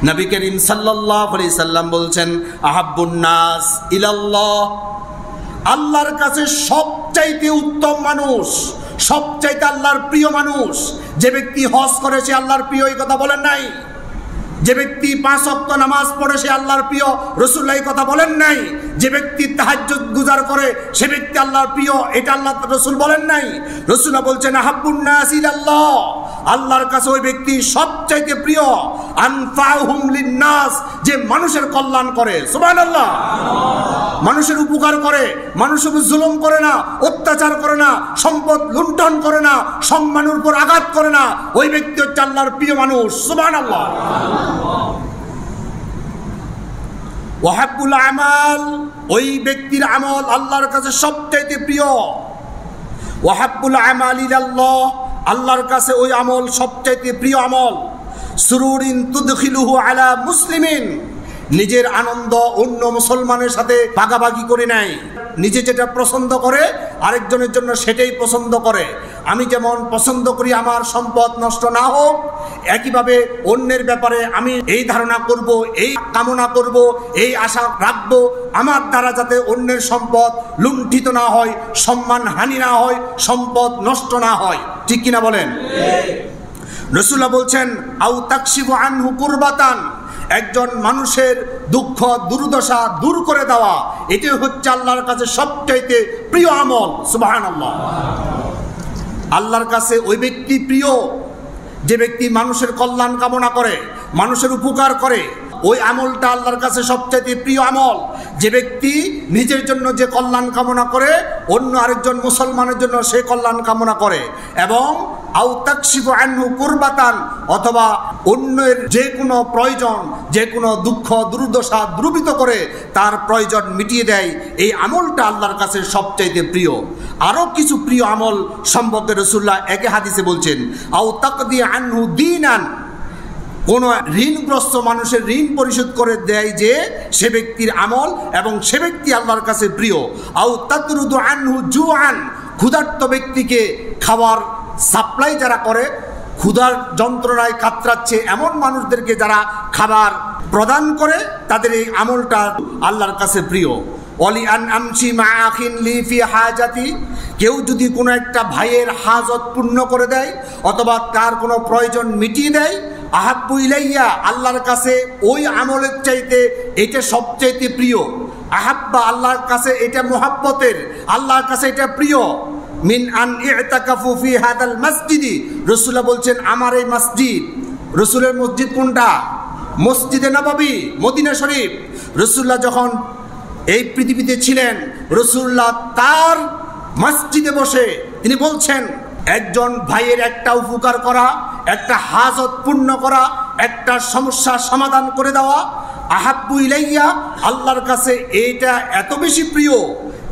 নবী করিম সাল্লাল্লাহু আলাইহি সাল্লাম বলছেন, আহাব্বুন নাস ইলাল্লাহ, আল্লাহর কাছে সবচাইতে উত্তম মানুষ, সবচাইতে আল্লাহর প্রিয় মানুষ যে ব্যক্তি হজ করে সে আল্লাহর প্রিয়, এই কথা বলেন নাই। যে ব্যক্তি 5 ওয়াক্ত নামাজ পড়ে সে আল্লাহর প্রিয়, রাসূলুল্লাহ এই কথা বলেন নাই। যে ব্যক্তি তাহাজ্জুদ গুজার করে সে ব্যক্তি আল্লাহর প্রিয়, এটা আল্লাহ রাসূল বলেন নাই। রাসূলুল্লাহ বলছেন, আহাব্বুন নাস ইলাল্লাহ, আল্লাহর কাছে ওই ব্যক্তি সবচাইতে প্রিয়, আনফাউহুম লিন-নাস, যে মানুষের কল্যাণ করে। সুবহানাল্লাহ। মানুষের উপকার করে, মানুষের উপর জুলুম করে না, অত্যাচার করে না, সম্পদ লুণ্ঠন করে না, সম্মানের উপর আঘাত করে না, ওই ব্যক্তি হচ্ছে আল্লাহর প্রিয় মানুষ। সুবহানাল্লাহ। ওয়াহাব্বুল আমাল, ওই ব্যক্তির আমল আল্লাহর কাছে সবচাইতে প্রিয়। ওয়াহাব্বুল আমাল ইলাল্লাহ, আল্লাহর কাছে ওই আমল সবচাইতে প্রিয় আমল। সুরুরিন তুদখিলুহু আলা মুসলিমিন, নিজের আনন্দ অন্য মুসলমানের সাথে ভাগাভাগি করে নেয়। নিজে যেটা পছন্দ করে আরেকজনের জন্য সেটাই পছন্দ করে। আমি যেমন পছন্দ করি আমার সম্পদ নষ্ট না হোক, একইভাবে অন্যের ব্যাপারে আমি এই ধারণা করব, এই কামনা করব, এই আশা রাখবো আমার দ্বারা যাতে অন্যের সম্পদ লুণ্ঠিত না হয়, সম্মান হানি না হয়, সম্পদ নষ্ট না হয়। ঠিক কিনা বলেন? রাসূলুল্লাহ বলছেন, আও তাকশিফু আনহু কুরবাতান, একজন মানুষের দুঃখ দুর্দশা দূর করে দেওয়া, এটাই হচ্ছে আল্লাহর কাছে সবচাইতে প্রিয় আমল। সুবহানাল্লাহ। আল্লাহর কাছে ওই ব্যক্তি প্রিয় যে ব্যক্তি মানুষের কল্যাণ কামনা করে, মানুষের উপকার করে, ওই আমলটা আল্লাহর কাছে সবচাইতে প্রিয় আমল। যে ব্যক্তি নিজের জন্য যে কল্যাণ কামনা করে অন্য আরেকজন মুসলমানের জন্য সে কল্যাণ কামনা করে, এবং আও তাকশিফু আনহু কুরবাতান, অথবা অন্যের যে কোনো প্রয়োজন, যে কোনো দুঃখ দুর্দশা দূরীভূত করে তার প্রয়োজন মিটিয়ে দেয়, এই আমলটা আল্লাহর কাছে সবচাইতে প্রিয়। আরও কিছু প্রিয় আমল সম্পর্কে রাসূলুল্লাহ একে হাদিসে বলছেন, আও তাকদি আনহু দীনান, কোন ঋণগ্রস্ত মানুষের ঋণ পরিশোধ করে দেয় যে সে ব্যক্তির আমল, এবং সে ব্যক্তি আল্লাহর কাছে প্রিয়। আও তাতরুদু আনহু জুআন, ক্ষুধার্ত ব্যক্তিকে খাবার সাপ্লাই যারা করে, ক্ষুধার যন্ত্রণায় কাতরাচ্ছে এমন মানুষদেরকে যারা খাবার প্রদান করে, তাদের এই আমলটা আল্লাহর কাছে প্রিয়। অলি আন আমশি মা আখিন লি ফি হাজাতি, কেউ যদি কোনো একটা ভাইয়ের হাজত পূর্ণ করে দেয় অথবা তার কোনো প্রয়োজন মিটিয়ে দেয়, আহাব্বু ইলাইয়া, আল্লাহর কাছে ওই আমলের চাইতে এটা সবচাইতে প্রিয়। আহাব্বা, আল্লাহর কাছে এটা মুহাব্বতের, আল্লাহর কাছে এটা প্রিয়। মিন আন ইতাকাফু ফি হাদাল মসজিদি, রাসূলুল্লাহ বলছেন আমার এই মসজিদ, রাসূলের মসজিদ কোনটা? মসজিদে নববী, মদিনা শরীফ। রাসূলুল্লাহ যখন এই পৃথিবীতে ছিলেন, রাসূলুল্লাহ তার মসজিদে বসে তিনি বলছেন, একজন ভাইয়ের একটা উপকার করা, একটা হাজত পূর্ণ করা, একটা সমস্যার সমাধান করে দেওয়া, আহাব্বু ইলাইয়া, আল্লাহর কাছে এটা এত বেশি প্রিয়।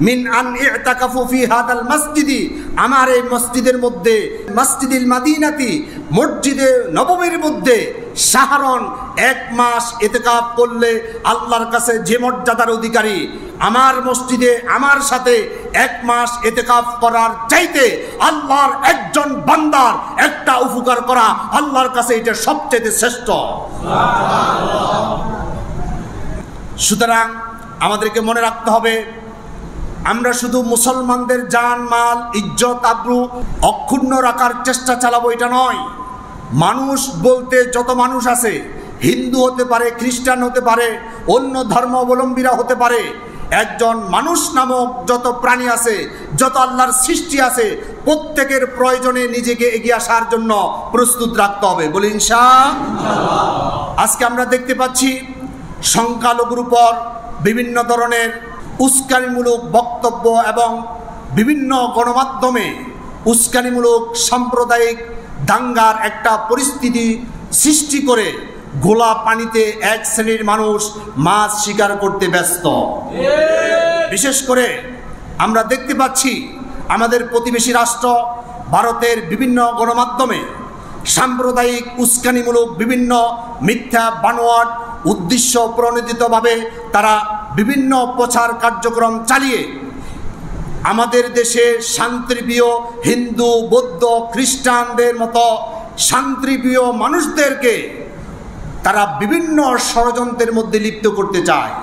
মিন আন ইতাকাফু ফি হাদাল মসজিদি, আমার এই মসজিদের মধ্যে, মসজিদুল মদিনাতি, মসজিদে নববীর মধ্যে, শাহরন, এক মাস ইতিকাফ করলে আল্লাহর কাছে যে মর্যাদার অধিকারী, আমার মসজিদে আমার সাথে এক মাস ইতিকাফ করার চাইতে আল্লাহর একজন বান্দার একটা উপকার করা আল্লাহর কাছে এটা সবচেয়ে শ্রেষ্ঠ। সুতরাং আমাদেরকে মনে রাখতে হবে, আমরা শুধু মুসলমানদের জান মাল ইজ্জত আবরু অক্ষুণ্ণ রাখার চেষ্টা চালাবো এটা নয়। মানুষ বলতে যত মানুষ আছে, হিন্দু হতে পারে, খ্রিস্টান হতে পারে, অন্য ধর্মাবলম্বীরা হতে পারে, একজন মানুষ নামক যত প্রাণী আছে, যত আল্লাহর সৃষ্টি আছে, প্রত্যেকের প্রয়োজনে নিজেকে এগিয়ে আসার জন্য প্রস্তুত রাখতে হবে। বলি ইনশাআল্লাহ। আজকে আমরা দেখতে পাচ্ছি সংখ্যালঘুর উপর বিভিন্ন ধরনের উস্কানিমূলক বক্তব্য এবং বিভিন্ন গণমাধ্যমে উস্কানিমূলক সাম্প্রদায়িক দাঙ্গার একটা পরিস্থিতি সৃষ্টি করে গোলা পানিতে এক শ্রেণীর মানুষ মাছ শিকার করতে ব্যস্ত। বিশেষ করে আমরা দেখতে পাচ্ছি আমাদের প্রতিবেশী রাষ্ট্র ভারতের বিভিন্ন গণমাধ্যমে সাম্প্রদায়িক উস্কানিমূলক বিভিন্ন মিথ্যা বানোয়াট উদ্দেশ্য প্রণোদিতভাবে তারা বিভিন্ন প্রচার কার্যক্রম চালিয়ে আমাদের দেশে শান্তিপ্রিয় হিন্দু, বৌদ্ধ, খ্রিস্টানদের মতো শান্তিপ্রিয় মানুষদেরকে তারা বিভিন্ন ষড়যন্ত্রের মধ্যে লিপ্ত করতে চায়।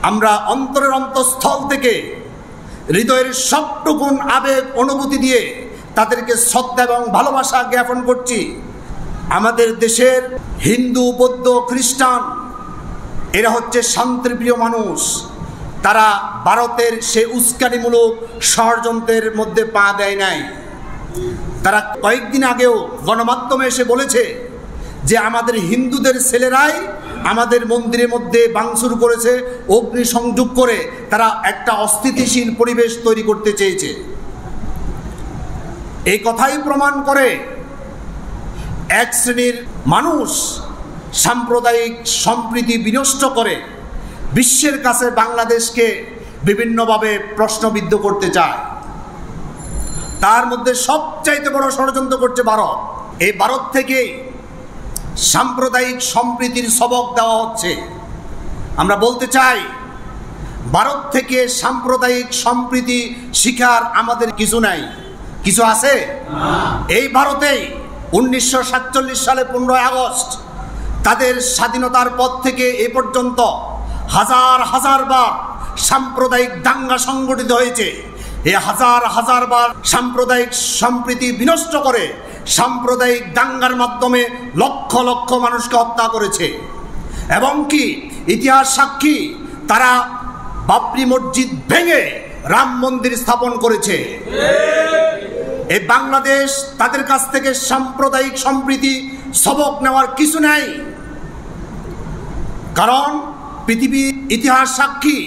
আমরা অন্তরের অন্তঃস্থল থেকে হৃদয়ের সবটুকুন আবেগ অনুভূতি দিয়ে তাদেরকে শ্রদ্ধা এবং ভালোবাসা জ্ঞাপন করছি। আমাদের দেশের হিন্দু, বৌদ্ধ, খ্রিস্টান এরা হচ্ছে শান্তিপ্রিয় মানুষ। তারা ভারতের সে উস্কানিমূলক ষড়যন্ত্রের মধ্যে পা দেয় নাই। তারা কয়েকদিন আগেও গণমাধ্যমে এসে বলেছে যে আমাদের হিন্দুদের ছেলেরাই আমাদের মন্দিরের মধ্যে ভাঙচুর করেছে, অগ্নিসংযোগ করে তারা একটা অস্থিতিশীল পরিবেশ তৈরি করতে চেয়েছে। এই কথাই প্রমাণ করে এক শ্রেণীর মানুষ সাম্প্রদায়িক সম্প্রীতি বিনষ্ট করে বিশ্বের কাছে বাংলাদেশকে বিভিন্নভাবে প্রশ্নবিদ্ধ করতে চায়। তার মধ্যে সবচাইতে বড় ষড়যন্ত্র করছে ভারত। এই ভারত থেকে সাম্প্রদায়িক সম্প্রীতির সবক দেওয়া হচ্ছে। আমরা বলতে চাই, ভারত থেকে সাম্প্রদায়িক সম্প্রীতি শিখার আমাদের কিছু নাই, কিছু আছে। এই ভারতেই 1947 সালে 15 আগস্ট তাদের স্বাধীনতার পর থেকে এ পর্যন্ত হাজার হাজার বার সাম্প্রদায়িক দাঙ্গা সংগঠিত হয়েছে। এই হাজার হাজার বার সাম্প্রদায়িক সম্প্রীতি বিনষ্ট করে সাম্প্রদায়িক দাঙ্গার মাধ্যমে লক্ষ লক্ষ মানুষকে হত্যা করেছে। এবং কি ইতিহাস সাক্ষী, তারা বাবরি মসজিদ ভেঙে রাম মন্দির স্থাপন করেছে। এই বাংলাদেশ তাদের কাছ থেকে সাম্প্রদায়িক সম্প্রীতি সবক নেওয়ার কিছু নাই। কারণ পৃথিবীর ইতিহাস সাক্ষী,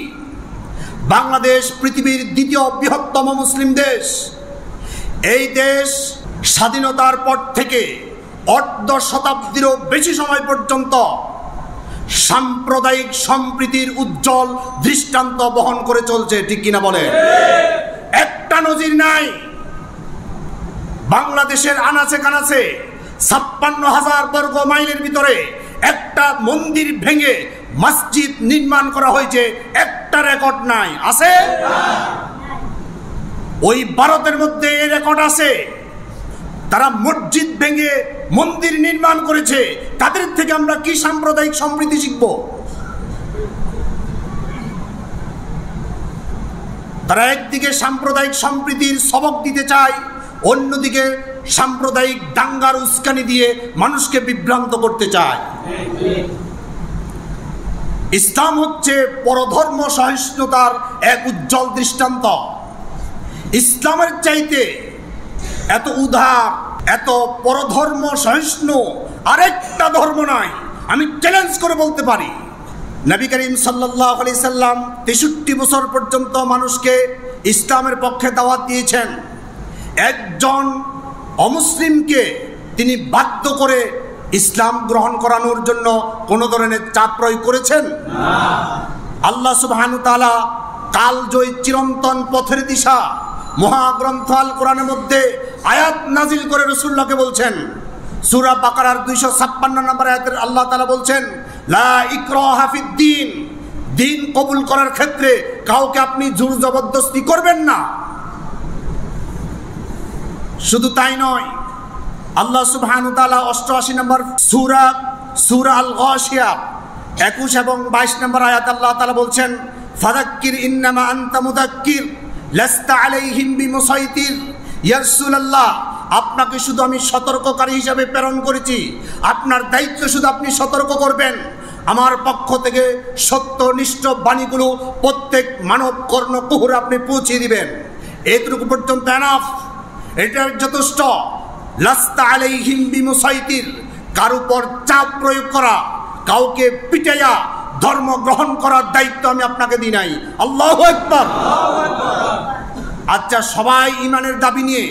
বাংলাদেশ পৃথিবীর দ্বিতীয় বৃহত্তম মুসলিম দেশ। এই দেশ স্বাধীনতার পর থেকে অর্ধ শতাব্দীরও বেশি সময় পর্যন্ত সাম্প্রদায়িক সম্প্রীতির উজ্জ্বল দৃষ্টান্ত বহন করে চলছে। ঠিক কিনা বলে? একটা নজির নাই। বাংলাদেশের আনাচে কানাচে 56,000 বর্গ মাইলের ভিতরে একটা মন্দির ভেঙে মসজিদ নির্মাণ করা হয়েছে, একটা রেকর্ড নাই। আছে? ওই ভারতের মধ্যে এই রেকর্ড আছে। তারা মসজিদ ভেঙে মন্দির নির্মাণ করেছে। তাদের থেকে আমরা কি সাম্প্রদায়িক সম্প্রীতি শিখব? তারা একদিকে সাম্প্রদায়িক সম্প্রীতির সবক দিতে চায়, অন্যদিকে সাম্প্রদায়িক দাঙ্গার উস্কানি দিয়ে মানুষকে বিভ্রান্ত করতে চায়। ইসলাম হচ্ছে পরধর্ম সহিষ্ণুতার এক উজ্জ্বল দৃষ্টান্ত। ইসলামের চাইতে এত উদার, এত পরধর্ম সহিষ্ণু আরেকটা ধর্ম নাই। আমি চ্যালেঞ্জ করে বলতে পারি, নবী করিম সাল্লাল্লাহু আলাইহি সাল্লাম 63 বছর পর্যন্ত মানুষকে ইসলামের পক্ষে দাওয়াত দিয়েছেন। একজন অমুসলিমকে তিনি বাধ্য করে ইসলাম গ্রহণ করানোর জন্য কোনো ধরনের চাপ প্রয়োগ করেছেন? আল্লাহ সুবহানাহু ওয়া তাআলা কালজয়ী চিরন্তন পথের দিশা মহাগ্রন্থ আল কোরআনের মধ্যে আয়াত নাজিল করে রাসূলুল্লাহকে বলছেন, সূরা বাকারার 256 নম্বর আয়াতে আল্লাহ তাআলা বলছেন, লা ইকরাহা ফিদ্দীন, দিন কবুল করার ক্ষেত্রে কাউকে আপনি জোর জবরদস্তি করবেন না। শুধু তাই নয়, আল্লাহ সুবহানাহু ওয়া তাআলা 88 নম্বর সূরা আল গাশিয়া 21 এবং 22 নম্বর আয়াত আল্লাহ তাআলা বলছেন, ফাযাক্কির ইন্নামা আনতা মুযাক্কির লাস্তা আলাইহিম বিমুসাইতির। ইয়া রাসূলুল্লাহ, আপনাকে শুধু আমি সতর্ককারী হিসাবে প্রেরণ করেছি, আপনার দায়িত্ব শুধু আপনি সতর্ক করবেন। আমার পক্ষ থেকে সত্যনিষ্ঠ বাণীগুলো প্রত্যেক মানব কর্ণকুহরে আপনি পৌঁছে দিবেন। এতটুকু পর্যন্ত এনাফ, এটা যথেষ্ট। লাস্তা আলাইহিম বিমুসাইতির, কার উপর চাপ প্রয়োগ করা, কাউকে পিটাইয়া ধর্ম গ্রহণ করার দায়িত্ব আমি আপনাকে দিই নাই। আল্লাহু আকবার। আচ্ছা, সবাই ঈমানের দাবি নিয়ে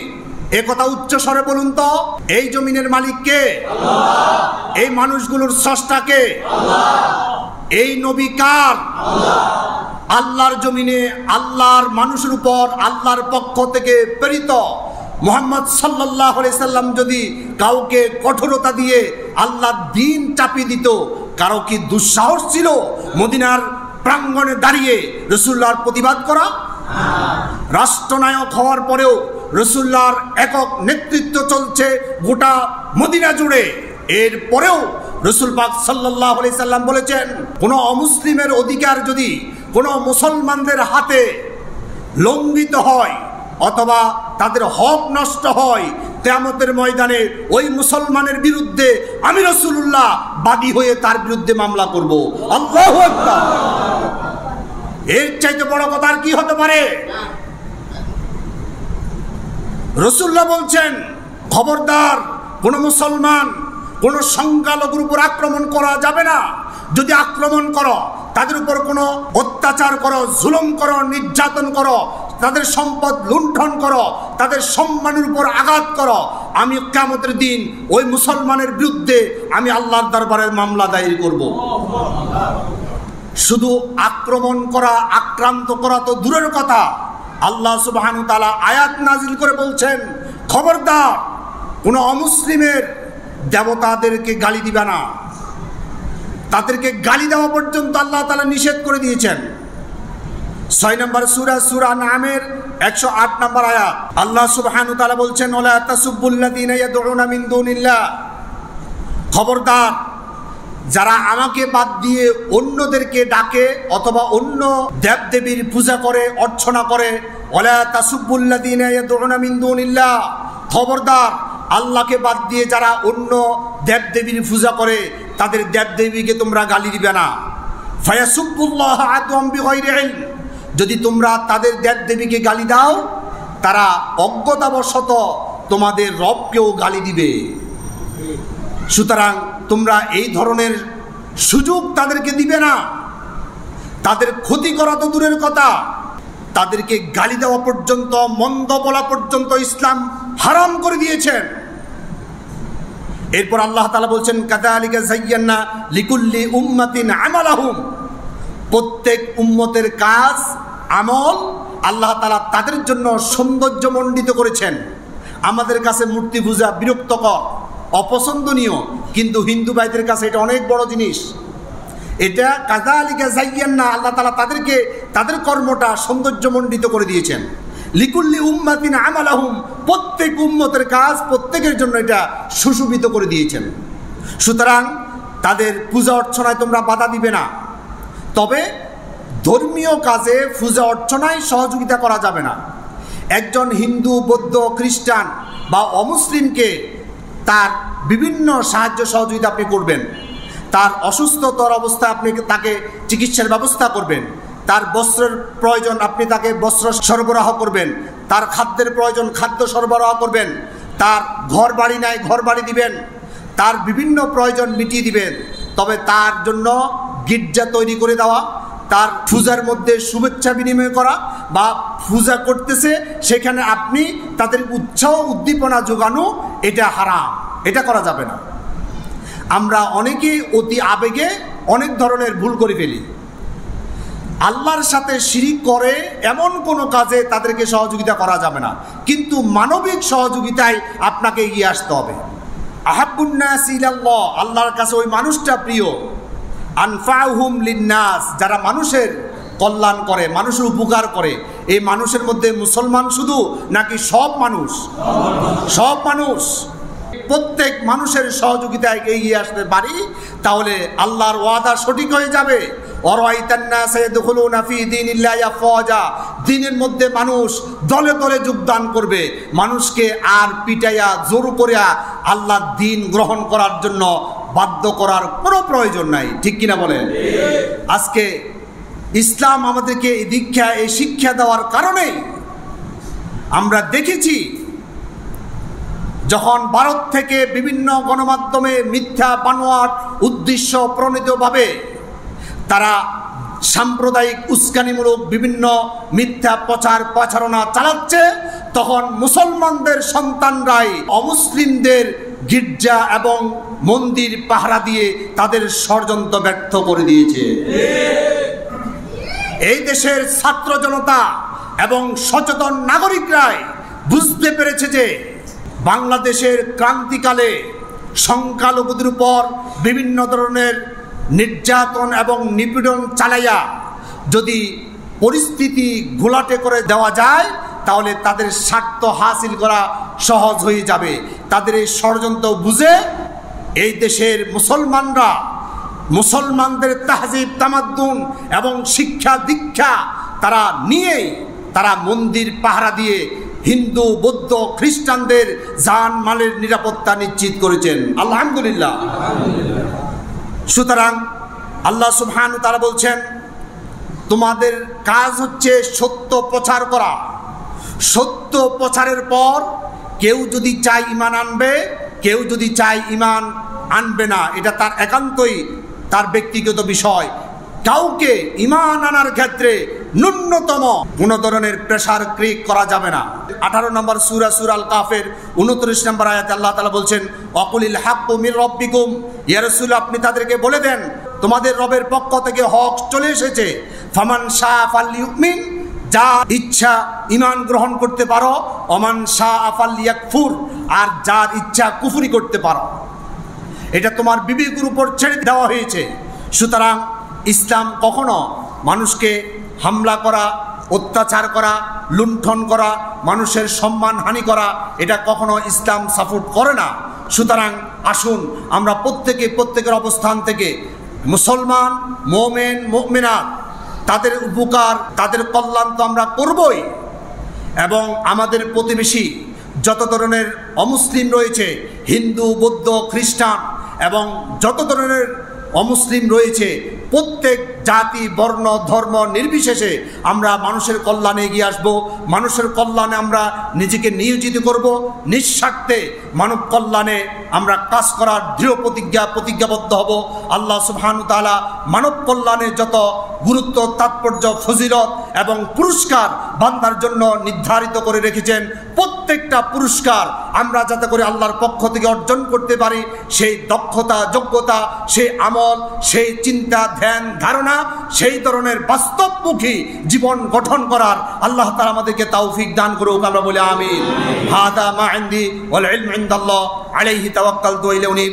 একথা উচ্চ স্বরে বলুন তো, এই জমিনের মালিক কে? আল্লাহ। এই মানুষগুলোর স্রষ্টা কে? আল্লাহ। এই নবী কার? আল্লাহ। আল্লাহর জমিনে আল্লাহর মানুষের উপর আল্লাহর পক্ষ থেকে প্রেরিত মুহাম্মদ সাল্লাল্লাহু আলাইহি সাল্লাম যদি কাউকে কঠোরতা দিয়ে আল্লাহর দ্বীন চাপিয়ে দিত, কারো কি দুঃসাহস ছিল মদিনার প্রাঙ্গণে দাঁড়িয়ে রাসূলুল্লাহর প্রতিবাদ করা? রাষ্ট্রনায়ক হওয়ার পরেও রাসূলুল্লাহর একক নেতৃত্ব চলছে গোটা মদিনা জুড়ে। এর পরেও রাসূল পাক সাল্লাল্লাহু আলাইহি সাল্লাম বলেছেন, কোনো অমুসলিমের অধিকার যদি কোনো মুসলমানদের হাতে লঙ্ঘিত হয় অথবা তাদের হক নষ্ট হয়, কিয়ামতের ময়দানে ওই মুসলমানের বিরুদ্ধে আমি রাসূলুল্লাহ বাদী হয়ে তার বিরুদ্ধে মামলা করব। আল্লাহু আকবার। এর চাইতে বড় কথা আর কি হতে পারে? রাসূলুল্লাহ বলছেন, খবরদার, কোন মুসলমান কোন সংখ্যালঘুর উপর আক্রমণ করা যাবে না। যদি আক্রমণ করো, তাদের উপর কোনো অত্যাচার করো, জুলুম করো, নির্যাতন করো, তাদের সম্পদ লুণ্ঠন করো, তাদের সম্মানের উপর আঘাত করো, আমি কিয়ামতের দিন ওই মুসলমানের বিরুদ্ধে আমি আল্লাহর দরবারে মামলা দায়ের করব। শুধু আক্রমণ করা, আক্রান্ত করা তো দূরের কথা, আল্লাহ সুবহানাহু ওয়া তাআলা আয়াত নাজিল করে বলছেন, খবরদার, কোনো অমুসলিমের দেবতাদেরকে গালি দিবে না। তাদেরকে গালি দেওয়া পর্যন্ত আল্লাহ তাআলা নিষেধ করে দিয়েছেন। 6 নম্বর সূরা নামের 108 নম্বর আয়াত আল্লাহ সুবহানাহু ওয়া তাআলা বলছেন, ওয়ালা তাসুবুল্লাযীনা ইয়াদউনা মিন দুনিল্লাহ, খবরদার, যারা আমাকে বাদ দিয়ে অন্যদেরকে ডাকে অথবা অন্য দেবদেবীর পূজা করে, অর্চনা করে, ওয়ালা তাসুবুল্লাযীনা ইয়াদউনা মিন দুনিল্লাহ, খবরদার, আল্লাহকে বাদ দিয়ে যারা অন্য দেবদেবীর পূজা করে তাদের দেবদেবীকে তোমরা গালি দিবে না। ফায়াসুবুল্লাহ আদওয়াম বিগাইরি ইলম, যদি তোমরা তাদের দেবদেবীকে গালি দাও, তারা অজ্ঞতাবশত তোমাদের রবকেও গালি দিবে। সুতরাং তোমরা এই ধরনের সুযোগ তাদেরকে দিবে না। তাদের ক্ষতি করা তো দূরের কথা, তাদেরকে গালি দেওয়া পর্যন্ত, মন্দ বলা পর্যন্ত ইসলাম হারাম করে দিয়েছেন। এরপর আল্লাহ তাআলা বলছেন, কাযালিকা যায়্যানা লিকুল্লি উম্মাতিন আমালাহুম, প্রত্যেক উম্মতের কাজ, আমল আল্লাহ তাআলা তাদের জন্য সৌন্দর্যমণ্ডিত করেছেন। আমাদের কাছে মূর্তি পূজা বিরক্তকর, অপছন্দনীয়, কিন্তু হিন্দু ভাইদের কাছে এটা অনেক বড় জিনিস। এটা কাযালিকা যায়্যানা, আল্লাহ তাআলা তাদেরকে তাদের কর্মটা সৌন্দর্যমণ্ডিত করে দিয়েছেন। লিকুল্লি উম্মাতিন আমালাহুম, প্রত্যেক উম্মতের কাজ প্রত্যেকের জন্য এটা সুশোভিত করে দিয়েছেন। সুতরাং তাদের পূজা অর্চনায় তোমরা বাধা দিবে না। তবে ধর্মীয় কাজে পূজা অর্চনায় সহযোগিতা করা যাবে না। একজন হিন্দু, বৌদ্ধ, খ্রিস্টান বা অমুসলিমকে তার বিভিন্ন সাহায্য সহযোগিতা আপনি করবেন। তার অসুস্থতার অবস্থায় আপনি তাকে চিকিৎসার ব্যবস্থা করবেন। তার বস্ত্রের প্রয়োজন, আপনি তাকে বস্ত্র সরবরাহ করবেন। তার খাদ্যের প্রয়োজন, খাদ্য সরবরাহ করবেন। তার ঘর বাড়ি নাই, ঘর বাড়ি দিবেন। তার বিভিন্ন প্রয়োজন মিটিয়ে দিবেন। তবে তার জন্য গির্জা তৈরি করে দেওয়া, তার পূজার মধ্যে শুভেচ্ছা বিনিময় করা বা পূজা করতেছে সেখানে আপনি তাদের উৎসাহ উদ্দীপনা যোগানো, এটা হারাম, এটা করা যাবে না। আমরা অনেকেই অতি আবেগে অনেক ধরনের ভুল করে ফেলি। আল্লাহর সাথে শিরিক করে এমন কোনো কাজে তাদেরকে সহযোগিতা করা যাবে না, কিন্তু মানবিক সহযোগিতায় আপনাকে এগিয়ে আসতে হবে। আহাব্বুন নাস ইলাল্লাহ, আল্লাহর কাছে ওই মানুষটা প্রিয়। আনফাউহুম লিন্নাস, যারা মানুষের কল্যাণ করে, মানুষের উপকার করে। এই মানুষের মধ্যে মুসলমান শুধু নাকি সব মানুষ? সব মানুষ। প্রত্যেক মানুষের সহযোগিতায় এগিয়ে আসতে পারি, তাহলে আল্লাহর ওয়াদা সঠিক হয়ে যাবে। দিনের মধ্যে মানুষ দলে দলে যোগদান করবে, মানুষকে আর পিটাইয়া জোর করিয়া আল্লাহর দ্বীন গ্রহণ করার জন্য বাধ্য করার কোনো প্রয়োজন নাই, ঠিক কিনা বলেন? আজকে ইসলাম আমাদেরকে এই দীক্ষা, এই শিক্ষা দেওয়ার কারণে আমরা দেখেছি যখন ভারত থেকে বিভিন্ন গণমাধ্যমে মিথ্যা বানোয়াট উদ্দেশ্য প্রণীতভাবে তারা সাম্প্রদায়িক উস্কানিমূলক বিভিন্ন মিথ্যা প্রচার প্রচারণা চালাচ্ছে, তখন মুসলমানদের সন্তানরাই অমুসলিমদের গির্জা এবং মন্দির পাহারা দিয়ে তাদের ষড়যন্ত্র ব্যর্থ করে দিয়েছে। এই দেশের ছাত্র জনতা এবং সচেতন নাগরিকরাই বুঝতে পেরেছে যে বাংলাদেশের ক্রান্তিকালে সংখ্যালঘুদের উপর বিভিন্ন ধরনের নির্যাতন এবং নিপীড়ন চালাইয়া যদি পরিস্থিতি ঘোলাটে করে দেওয়া যায়, তাহলে তাদের স্বার্থ হাসিল করা সহজ হয়ে যাবে। তাদের এই ষড়যন্ত্র বুঝে এই দেশের মুসলমানরা, মুসলমানদের তাহজিব তামাদ্দুন এবং শিক্ষা দীক্ষা তারা নিয়েই তারা মন্দির পাহারা দিয়ে হিন্দু, বৌদ্ধ, খ্রিস্টানদের জান মালের নিরাপত্তা নিশ্চিত করেছেন, আলহামদুলিল্লাহ। সুতরাং আল্লাহ সুবহানাহু ওয়া তাআলা বলছেন, তোমাদের কাজ হচ্ছে সত্য প্রচার করা। সত্য প্রচারের পর কেউ যদি চায় ঈমান আনবে, কেউ যদি চায় ঈমান আনবে না, এটা তার একান্তই তার ব্যক্তিগত বিষয়। কাউকে ঈমান আনার ক্ষেত্রে ন্যূনতম কোন ধরনের প্রেসার ক্রিয়েট করা যাবে না। 18 নম্বর সূরা আল কাফের 29 নম্বর আয়াতে আল্লাহ তাআলা বলছেন, ওয়াকুলিল হাক্কু মির রাব্বিকুম, ইয়া রাসূল আপনি তাদেরকে বলে দেন তোমাদের রবের পক্ষ থেকে হক চলে এসেছে। ফামান শাআ ফালইউমিন, যা ইচ্ছা ঈমান গ্রহণ করতে পারো, ওমান শাআ ফালইয়াকফুর, আর যার ইচ্ছা কুফরি করতে পারো। এটা তোমার বিবেকের উপর ছেড়ে দেওয়া হয়েছে। সুতরাং ইসলাম কখনো মানুষকে হামলা করা, অত্যাচার করা, লুণ্ঠন করা, মানুষের সম্মান হানি করা, এটা কখনো ইসলাম সাপোর্ট করে না। সুতরাং আসুন আমরা প্রত্যেকের অবস্থান থেকে মুসলমান, মুমিন, মুমিনাত, তাদের উপকার, তাদের কল্যাণ তো আমরা করবই, এবং আমাদের প্রতিবেশী যত ধরনের অমুসলিম রয়েছে, হিন্দু, বৌদ্ধ, খ্রিস্টান এবং যত ধরনের অমুসলিম রয়েছে, প্রত্যেক জাতি, বর্ণ, ধর্ম নির্বিশেষে আমরা মানুষের কল্যাণে এগিয়ে আসব। মানুষের কল্যাণে আমরা নিজেকে নিয়োজিত করব। নিঃস্বার্থে মানব কল্যাণে আমরা কাজ করার দৃঢ় প্রতিজ্ঞাবদ্ধ হব। আল্লাহ সুবহানাহু ওয়া তাআলা মানব কল্যাণে যত গুরুত্ব, তাৎপর্য, ফজিলত এবং পুরস্কার বান্দার জন্য নির্ধারিত করে রেখেছেন, প্রত্যেকটা পুরস্কার আমরা যাতে করে আল্লাহর পক্ষ থেকে অর্জন করতে পারি, সেই দক্ষতা, যোগ্যতা, সেই আমল, সেই চিন্তা, ধ্যান, ধারণা, সেই ধরনের বাস্তবমুখী জীবন গঠন করার আল্লাহ তাআলা আমাদেরকে তৌফিক দান করুক। আমরা বলি আমিন। হাদা মা ইনদি ওয়াল ইলমু ইনদাল্লাহ আলাইহি তাওয়াক্কালতু ওয়া ইলাইহি